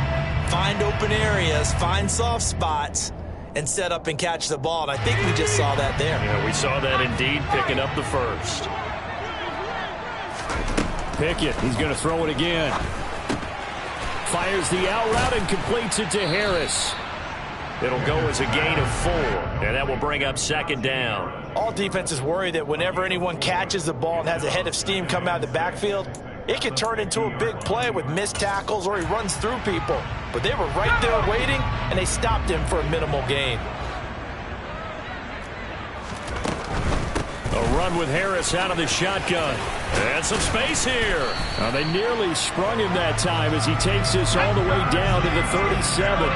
find open areas, find soft spots, and set up and catch the ball. And I think we just saw that there. Yeah, we saw that indeed, picking up the first. Pickett. He's going to throw it again. Fires the out route and completes it to Harris. It'll go as a gain of 4, and that will bring up second down. All defenses worry that whenever anyone catches the ball and has a head of steam come out of the backfield, it can turn into a big play with missed tackles or he runs through people. But they were right there waiting, and they stopped him for a minimal gain. A run with Harris out of the shotgun. And some space here. They nearly sprung him that time as he takes this all the way down to the 37.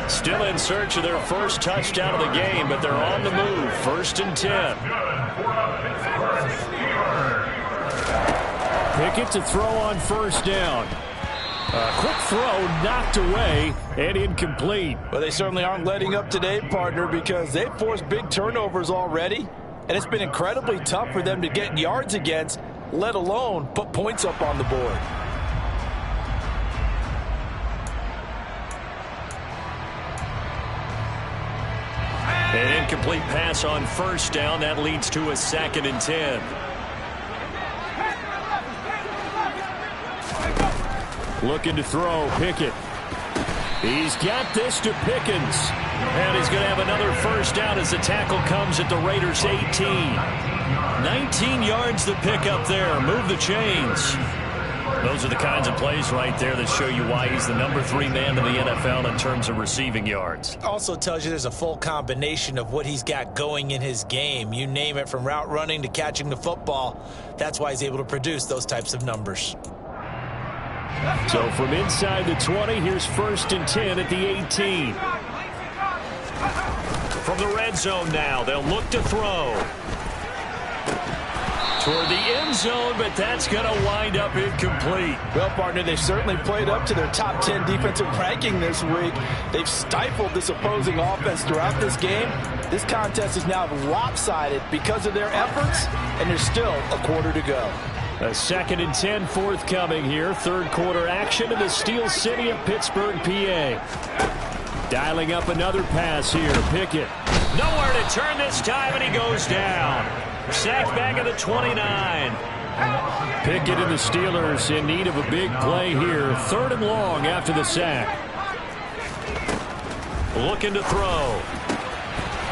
Still in search of their first touchdown of the game, but they're on the move. 1st and 10. Pickett to throw on 1st down. A quick throw knocked away and incomplete. Well, they certainly aren't letting up today, partner, because they've forced big turnovers already. And it's been incredibly tough for them to get yards against, let alone put points up on the board. An incomplete pass on 1st down. That leads to a 2nd and 10. Looking to throw, Pickett. He's got this to Pickens. And he's going to have another 1st down as the tackle comes at the Raiders' 18. 19 yards to pick up there. Move the chains. Those are the kinds of plays right there that show you why he's the number 3 man in the NFL in terms of receiving yards. Also tells you there's a full combination of what he's got going in his game. You name it, from route running to catching the football. That's why he's able to produce those types of numbers. So from inside the 20, here's 1st and 10 at the 18. From the red zone now, they'll look to throw. Toward the end zone, but that's going to wind up incomplete. Well, partner, they've certainly played up to their top 10 defensive ranking this week. They've stifled this opposing offense throughout this game. This contest is now lopsided because of their efforts, and there's still a quarter to go. A 2nd and 10 forthcoming here. 3rd quarter action in the Steel City of Pittsburgh, PA. Dialing up another pass here. Pickett. Nowhere to turn this time, and he goes down. Sacked back at the 29. Pickett and the Steelers in need of a big play here. 3rd and long after the sack. Looking to throw.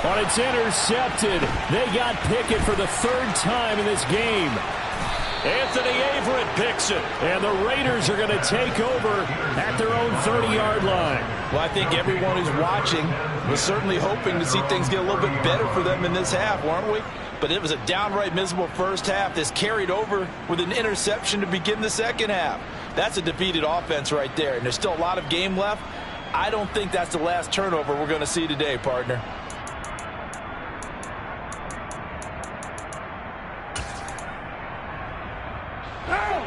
But it's intercepted. They got Pickett for the 3rd time in this game. Anthony Averett picks it. And the Raiders are going to take over at their own 30-yard line. Well, I think everyone who's watching was certainly hoping to see things get a little bit better for them in this half, weren't we? But it was a downright miserable first half that's carried over with an interception to begin the second half. That's a defeated offense right there, and there's still a lot of game left. I don't think that's the last turnover we're going to see today, partner.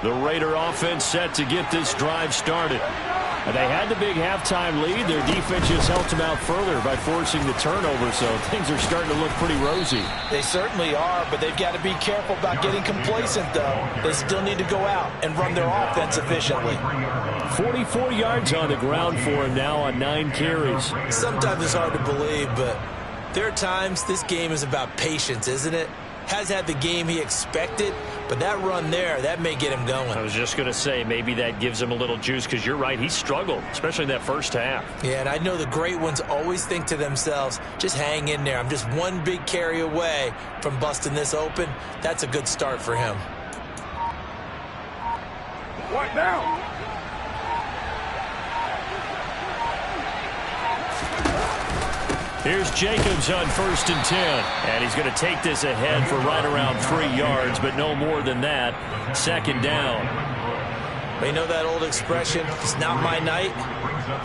The Raider offense set to get this drive started. And they had the big halftime lead. Their defense just helped them out further by forcing the turnover, so things are starting to look pretty rosy. They certainly are, but they've got to be careful about getting complacent, though. They still need to go out and run their offense efficiently. 44 yards on the ground for him now on 9 carries. Sometimes it's hard to believe, but there are times this game is about patience, isn't it? Has had the game he expected, but that run there, that may get him going. I was just going to say, maybe that gives him a little juice, because you're right, he struggled, especially in that first half. Yeah, and I know the great ones always think to themselves, just hang in there. I'm just one big carry away from busting this open. That's a good start for him. What now? Here's Jacobs on 1st and 10. And he's going to take this ahead for right around 3 yards, but no more than that. 2nd down. You know that old expression, it's not my night?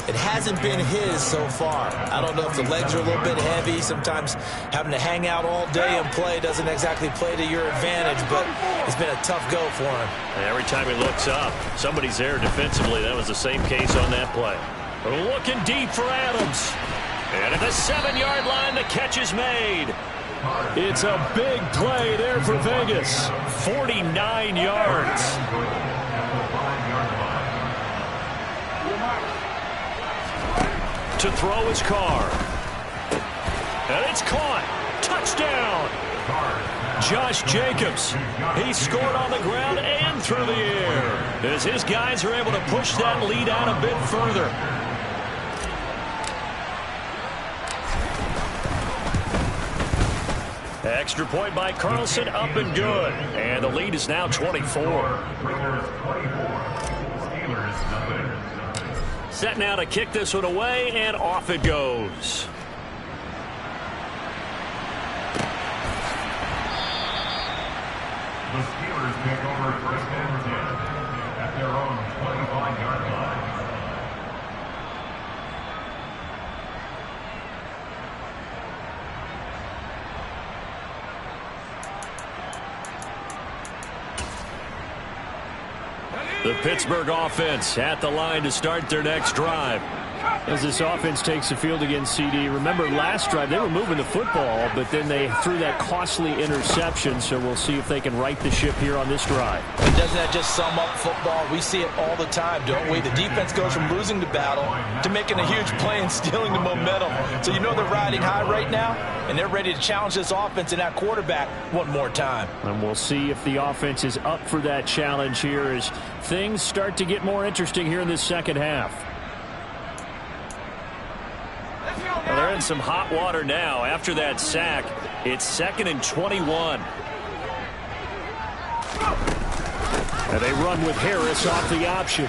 It hasn't been his so far. I don't know if the legs are a little bit heavy. Sometimes having to hang out all day and play doesn't exactly play to your advantage, but it's been a tough go for him. And every time he looks up, somebody's there defensively. That was the same case on that play. Looking deep for Adams. And at the 7-yard line, the catch is made. It's a big play there for Vegas. 49 yards. To throw his car. And it's caught. Touchdown. Josh Jacobs. He scored on the ground and through the air as his guys are able to push that lead out a bit further. Extra point by Carlson, up and good. And the lead is now 24. Set now to kick this one away, and off it goes. The Steelers take over first and 10 at their own 25-yard line. The Pittsburgh offense at the line to start their next drive. As this offense takes the field against CD, remember last drive they were moving the football, but then they threw that costly interception, so we'll see if they can right the ship here on this drive. And doesn't that just sum up football? We see it all the time, don't we? The defense goes from losing the battle to making a huge play and stealing the momentum. So you know they're riding high right now, and they're ready to challenge this offense and that quarterback one more time. And we'll see if the offense is up for that challenge here as things start to get more interesting here in this second half. Well, they're in some hot water now. After that sack, it's 2nd and 21. And they run with Harris off the option.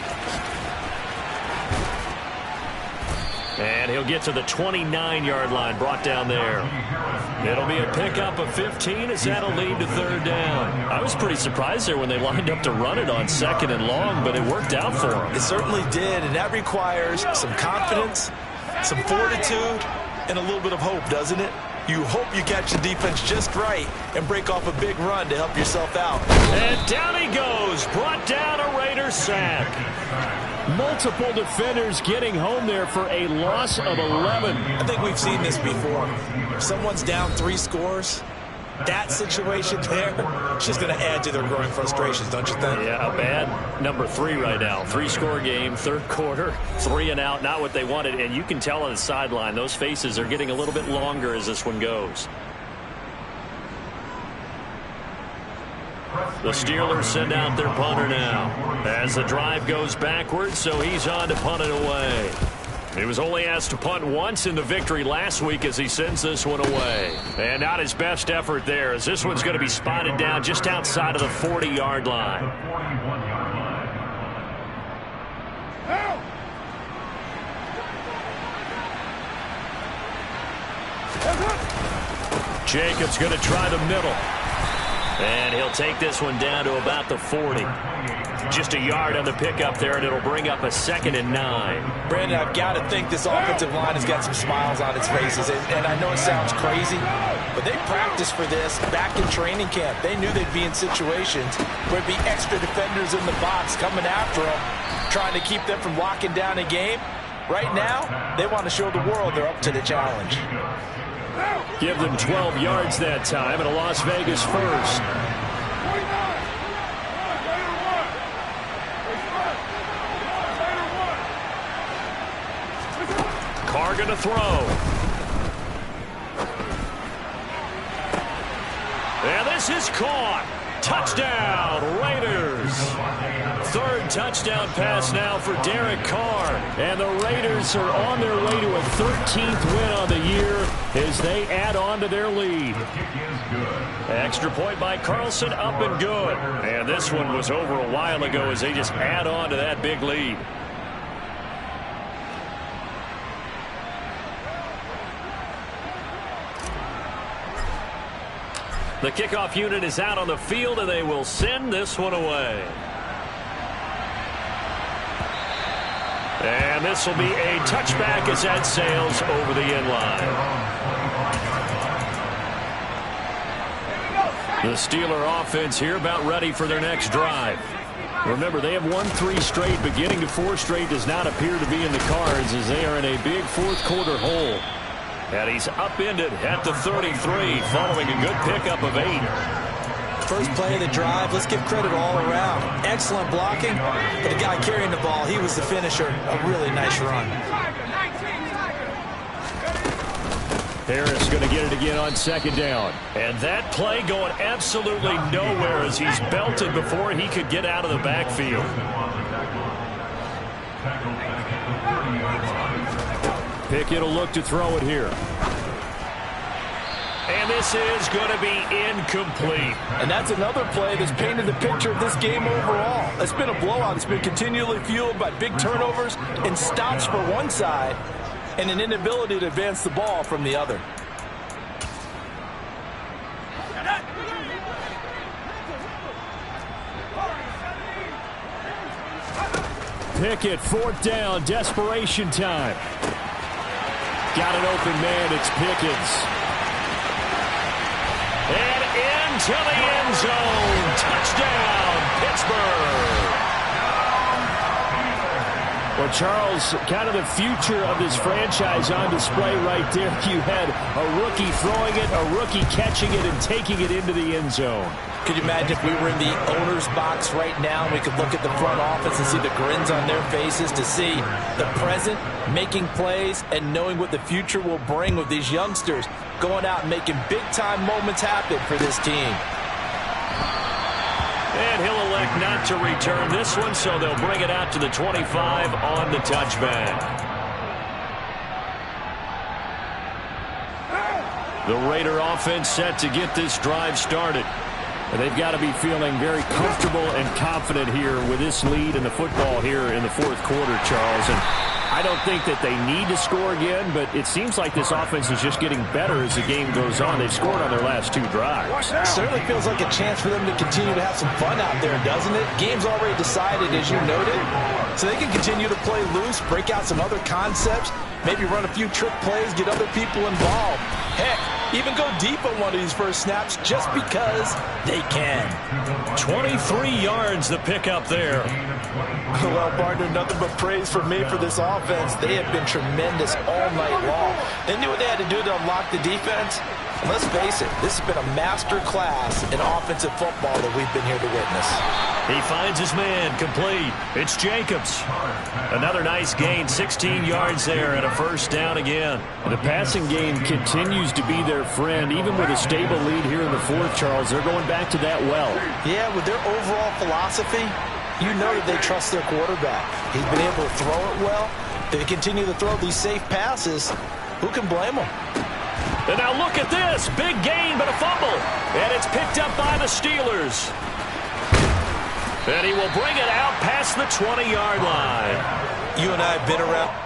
And he'll get to the 29-yard line, brought down there. It'll be a pickup of 15 as that'll lead to third down. I was pretty surprised there when they lined up to run it on 2nd and long, but it worked out for them. It certainly did, and that requires some confidence, some fortitude, and a little bit of hope, doesn't it? You hope you catch the defense just right and break off a big run to help yourself out. And down he goes, brought down a Raider sack. Multiple defenders getting home there for a loss of 11. I think we've seen this before. If someone's down 3 scores, that situation there, it's just going to add to their growing frustrations, don't you think? Yeah, a bad number 3 right now. 3-score game, third quarter, 3 and out, not what they wanted. And you can tell on the sideline, those faces are getting a little bit longer as this one goes. The Steelers send out their punter now as the drive goes backwards, so he's on to punt it away. He was only asked to punt once in the victory last week as he sends this one away. And not his best effort there as this one's going to be spotted down just outside of the 40-yard line. Jacobs going to try the middle. And he'll take this one down to about the 40. Just a yard on the pickup there, and it'll bring up a 2nd and 9. Brandon, I've got to think this offensive line has got some smiles on its faces. And I know it sounds crazy, but they practiced for this back in training camp. They knew they'd be in situations where there'd be extra defenders in the box coming after them, trying to keep them from locking down a game. Right now, they want to show the world they're up to the challenge. Give them 12 yards that time, and a Las Vegas first. Carr going to throw. And this is caught. Touchdown, Raiders. Third touchdown pass now for Derek Carr. And the Raiders are on their way to a 13th win on the year as they add on to their lead. Extra point by Carlson, up and good. And this one was over a while ago as they just add on to that big lead. The kickoff unit is out on the field, and they will send this one away. And this will be a touchback as that sails over the end line. The Steeler offense here about ready for their next drive. Remember, they have won 3 straight, but getting to 4 straight does not appear to be in the cards as they are in a big fourth quarter hole. And he's upended at the 33 following a good pickup of 8. First play of the drive, let's give credit all around. Excellent blocking, but the guy carrying the ball, he was the finisher. A really nice run. Harris going to get it again on second down. And that play going absolutely nowhere as he's belted before he could get out of the backfield. Pickett will look to throw it here. And this is going to be incomplete. And that's another play that's painted the picture of this game overall. It's been a blowout. It's been continually fueled by big turnovers and stops for one side and an inability to advance the ball from the other. Pickett, fourth down, desperation time. Got an open man, it's Pickens. And into the end zone. Touchdown, Pittsburgh. Well, Charles, kind of the future of this franchise on display right there. You had a rookie throwing it, a rookie catching it, and taking it into the end zone. Could you imagine if we were in the owner's box right now and we could look at the front office and see the grins on their faces to see the present, making plays, and knowing what the future will bring with these youngsters going out and making big-time moments happen for this team. And he'll elect not to return this one, so they'll bring it out to the 25 on the touchback. The Raider offense set to get this drive started. They've got to be feeling very comfortable and confident here with this lead in the football here in the fourth quarter, Charles. And I don't think that they need to score again, but it seems like this offense is just getting better as the game goes on. They've scored on their last two drives. It certainly feels like a chance for them to continue to have some fun out there, doesn't it? Game's already decided, as you noted, so they can continue to play loose, break out some other concepts, maybe run a few trick plays, get other people involved. Heck, even go deep on one of these first snaps just because they can. 23 yards the pickup there. Well, partner, nothing but praise from me for this offense. They have been tremendous all night long. They knew what they had to do to unlock the defense. And let's face it, this has been a master class in offensive football that we've been here to witness. He finds his man, complete. It's Jacobs. Another nice gain, 16 yards there and a first down again. The passing game continues to be their friend. Even with a stable lead here in the fourth, Charles, they're going back to that well. Yeah, with their overall philosophy, you know that they trust their quarterback. He's been able to throw it well. They continue to throw these safe passes. Who can blame them? And now look at this. Big gain, but a fumble. And it's picked up by the Steelers. And he will bring it out past the 20-yard line. You and I have been around.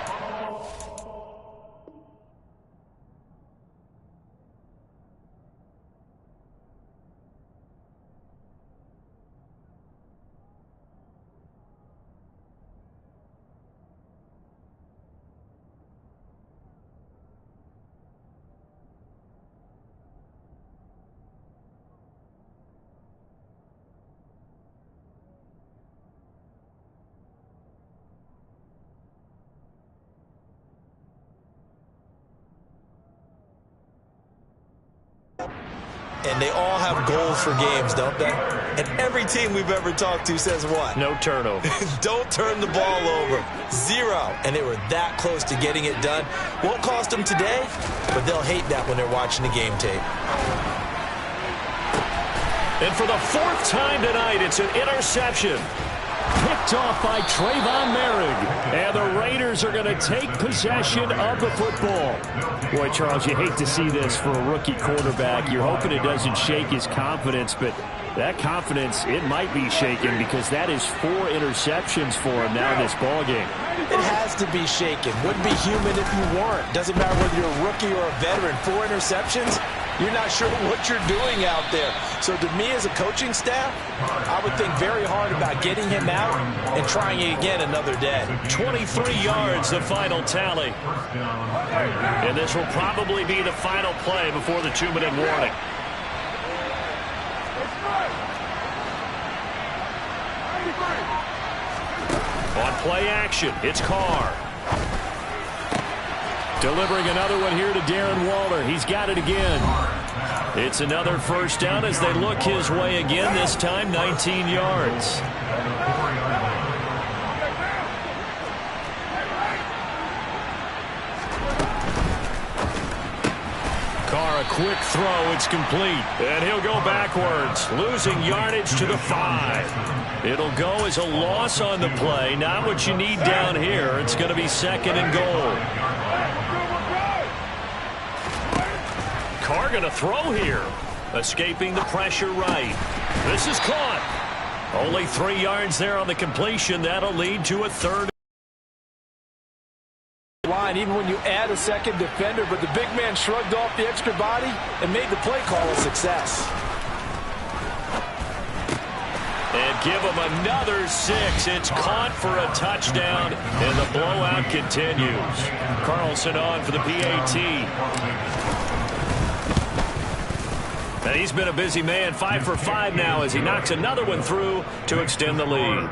And they all have goals for games, don't they? And every team we've ever talked to says what? No turnover. Don't turn the ball over. 0. And they were that close to getting it done. Won't cost them today, but they'll hate that when they're watching the game tape. And for the fourth time tonight, it's an interception. Picked off by Trayvon Merrick. And the Raiders are going to take possession of the football. Boy, Charles, you hate to see this for a rookie quarterback. You're hoping it doesn't shake his confidence, but that confidence, it might be shaken because that is 4 interceptions for him now in this ballgame. It has to be shaken. Wouldn't be human if you weren't. Doesn't matter whether you're a rookie or a veteran. 4 interceptions, you're not sure what you're doing out there. So to me as a coaching staff, I would think very hard about getting him out and trying it again another day. 23 yards, the final tally. And this will probably be the final play before the 2-minute warning. On play action, it's Carr. Delivering another one here to Darren Waller. He's got it again. It's another first down as they look his way again, this time 19 yards. quick throw. It's complete. And he'll go backwards, losing yardage to the 5. It'll go as a loss on the play. Not what you need down here. It's going to be 2nd and goal. Carr going to throw here. Escaping the pressure right. This is caught. Only 3 yards there on the completion. That'll lead to a 3rd. Line, even when you add a second defender, but the big man shrugged off the extra body and made the play call a success. And give him another 6. It's caught for a touchdown, and the blowout continues. Carlson on for the PAT. And he's been a busy man, 5 for 5 now as he knocks another one through to extend the lead.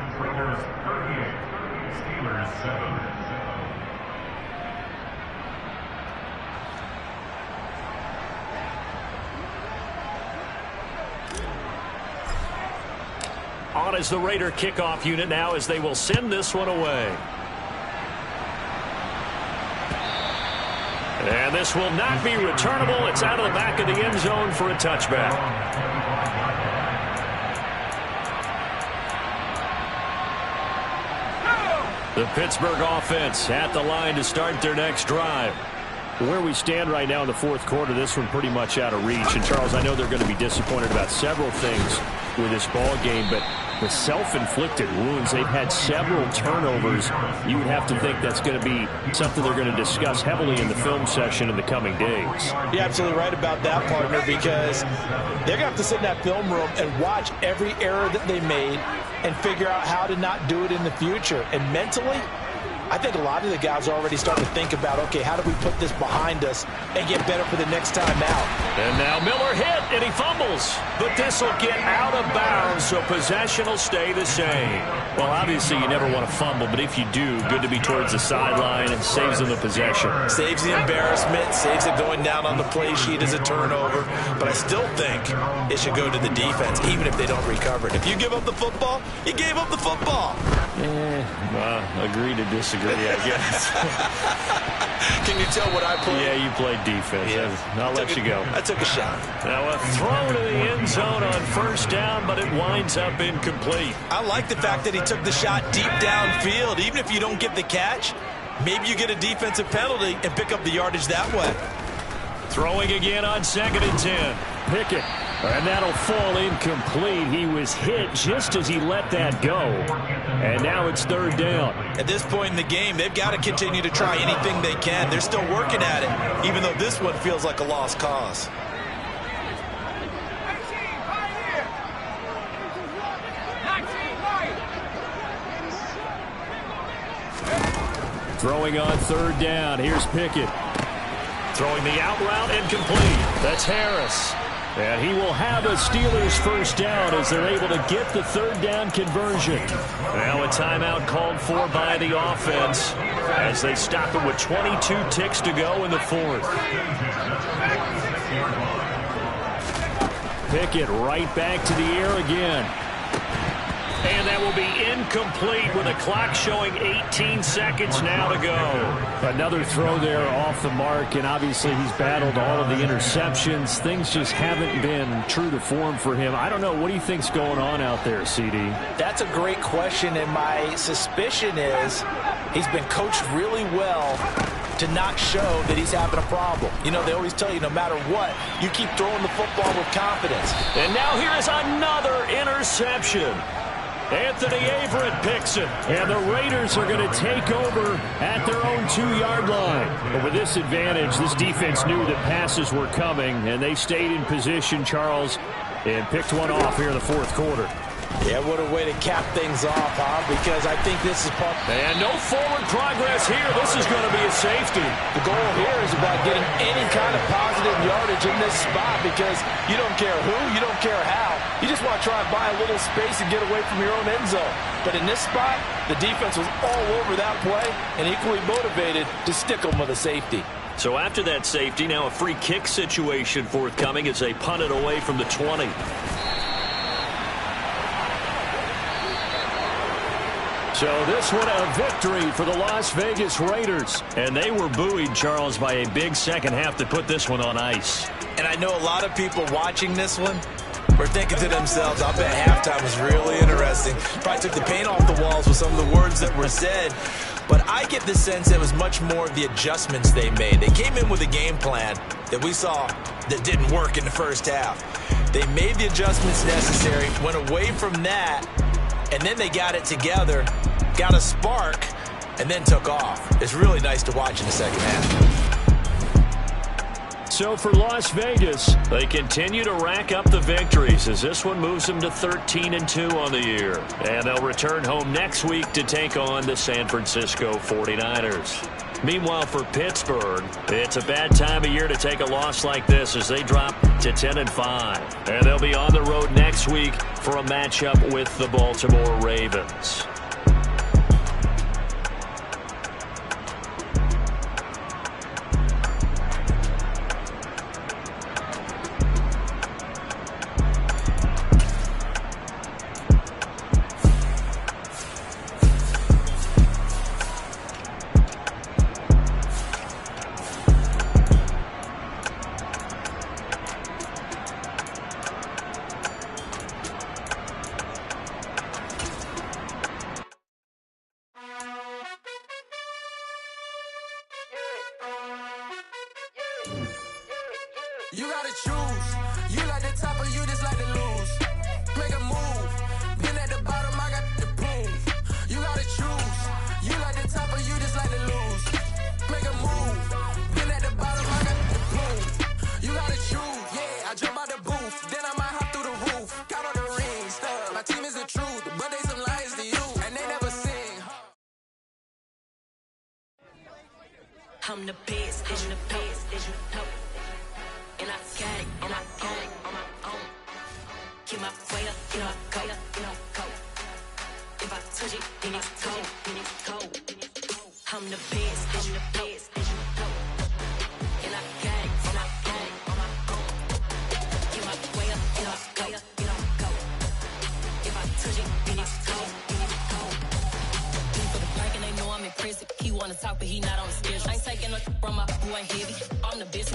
On is the Raider kickoff unit now as they will send this one away. And this will not be returnable. It's out of the back of the end zone for a touchback. The Pittsburgh offense at the line to start their next drive. Where we stand right now in the 4th quarter, this one pretty much out of reach. And, Charles, I know they're going to be disappointed about several things with this ball game, but the self-inflicted wounds, they've had several turnovers. You would have to think that's going to be something they're going to discuss heavily in the film session in the coming days. You're absolutely right about that, partner, because they're going to have to sit in that film room and watch every error that they made and figure out how to not do it in the future. And mentally, I think a lot of the guys are already starting to think about, okay, how do we put this behind us and get better for the next time out? And now Miller hit, and he fumbles. But this will get out of bounds, so possession will stay the same. Well, obviously, you never want to fumble, but if you do, good to be towards the sideline and saves them the possession. Saves the embarrassment, saves it going down on the play sheet as a turnover. But I still think it should go to the defense, even if they don't recover it. If you give up the football, you gave up the football. Agree to disagree, I guess. Can you tell what I played? Yeah, you played defense. Yeah. I'll let you go. I took a shot. Now a throw to the end zone on 1st down, but it winds up incomplete. I like the fact that he took the shot deep downfield. Even if you don't get the catch, maybe you get a defensive penalty and pick up the yardage that way. Throwing again on 2nd and 10. Pickett. And that'll fall incomplete. He was hit just as he let that go. And now it's 3rd down. At this point in the game, they've got to continue to try anything they can. They're still working at it, even though this one feels like a lost cause. Throwing on 3rd down. Here's Pickett. Throwing the out route incomplete. That's Harris. And he will have a Steelers 1st down as they're able to get the 3rd down conversion. Now a timeout called for by the offense as they stop it with 22 ticks to go in the 4th. Pickett right back to the air again. And that will be incomplete with a clock showing 18 seconds now to go. Another throw there off the mark, and obviously he's battled all of the interceptions. Things just haven't been true to form for him. I don't know. What do you think's going on out there, CD? That's a great question, and my suspicion is he's been coached really well to not show that he's having a problem. You know, they always tell you no matter what, you keep throwing the football with confidence. And now here is another interception. Anthony Averett picks it. And the Raiders are going to take over at their own 2-yard line. But with this advantage, this defense knew that passes were coming, and they stayed in position, Charles, and picked one off here in the 4th quarter. Yeah, what a way to cap things off, huh? Because I think this is part... And no forward progress here. This is going to be a safety. The goal here is about getting any kind of positive yardage in this spot because you don't care who, you don't care how. You just want to try and buy a little space and get away from your own end zone. But in this spot, the defense was all over that play and equally motivated to stick them with a safety. So after that safety, now a free kick situation forthcoming as they punt it away from the 20. So this one a victory for the Las Vegas Raiders. And they were buoyed, Charles, by a big second half to put this one on ice. And I know a lot of people watching this one were thinking to themselves, I bet halftime was really interesting. Probably took the paint off the walls with some of the words that were said. But I get the sense it was much more of the adjustments they made. They came in with a game plan that we saw that didn't work in the first half. They made the adjustments necessary, went away from that, and then they got it together, got a spark, and then took off. It's really nice to watch in the second half. So for Las Vegas, they continue to rack up the victories as this one moves them to 13-2 on the year. And they'll return home next week to take on the San Francisco 49ers. Meanwhile, for Pittsburgh, it's a bad time of year to take a loss like this as they drop to 10-5. And they'll be on the road next week for a matchup with the Baltimore Ravens. You gotta choose. You like the top or you just like to lose. Make a move. Been at the bottom, I got the proof. You gotta choose. You like the top or you just like to lose. Make a move. Been at the bottom, I got the proof. You gotta choose. Yeah, I jump out the booth. Then I might hop through the roof. Count on the rings. Stuff. My team is the truth, but they some liars to you. And they never sing. I'm the best, I'm the best, as you know. And I got it on my own. Get my weight up, you know, go. If I touch it, then it's cold, I'm the best, as you know. And I got it on my own. Get my weight up, you know, go. If I touch it, then it's cold, For the park and they know I'm impressive. He wanna talk, but he not on the schedule. I ain't taking a from my boy heavy. I'm the best.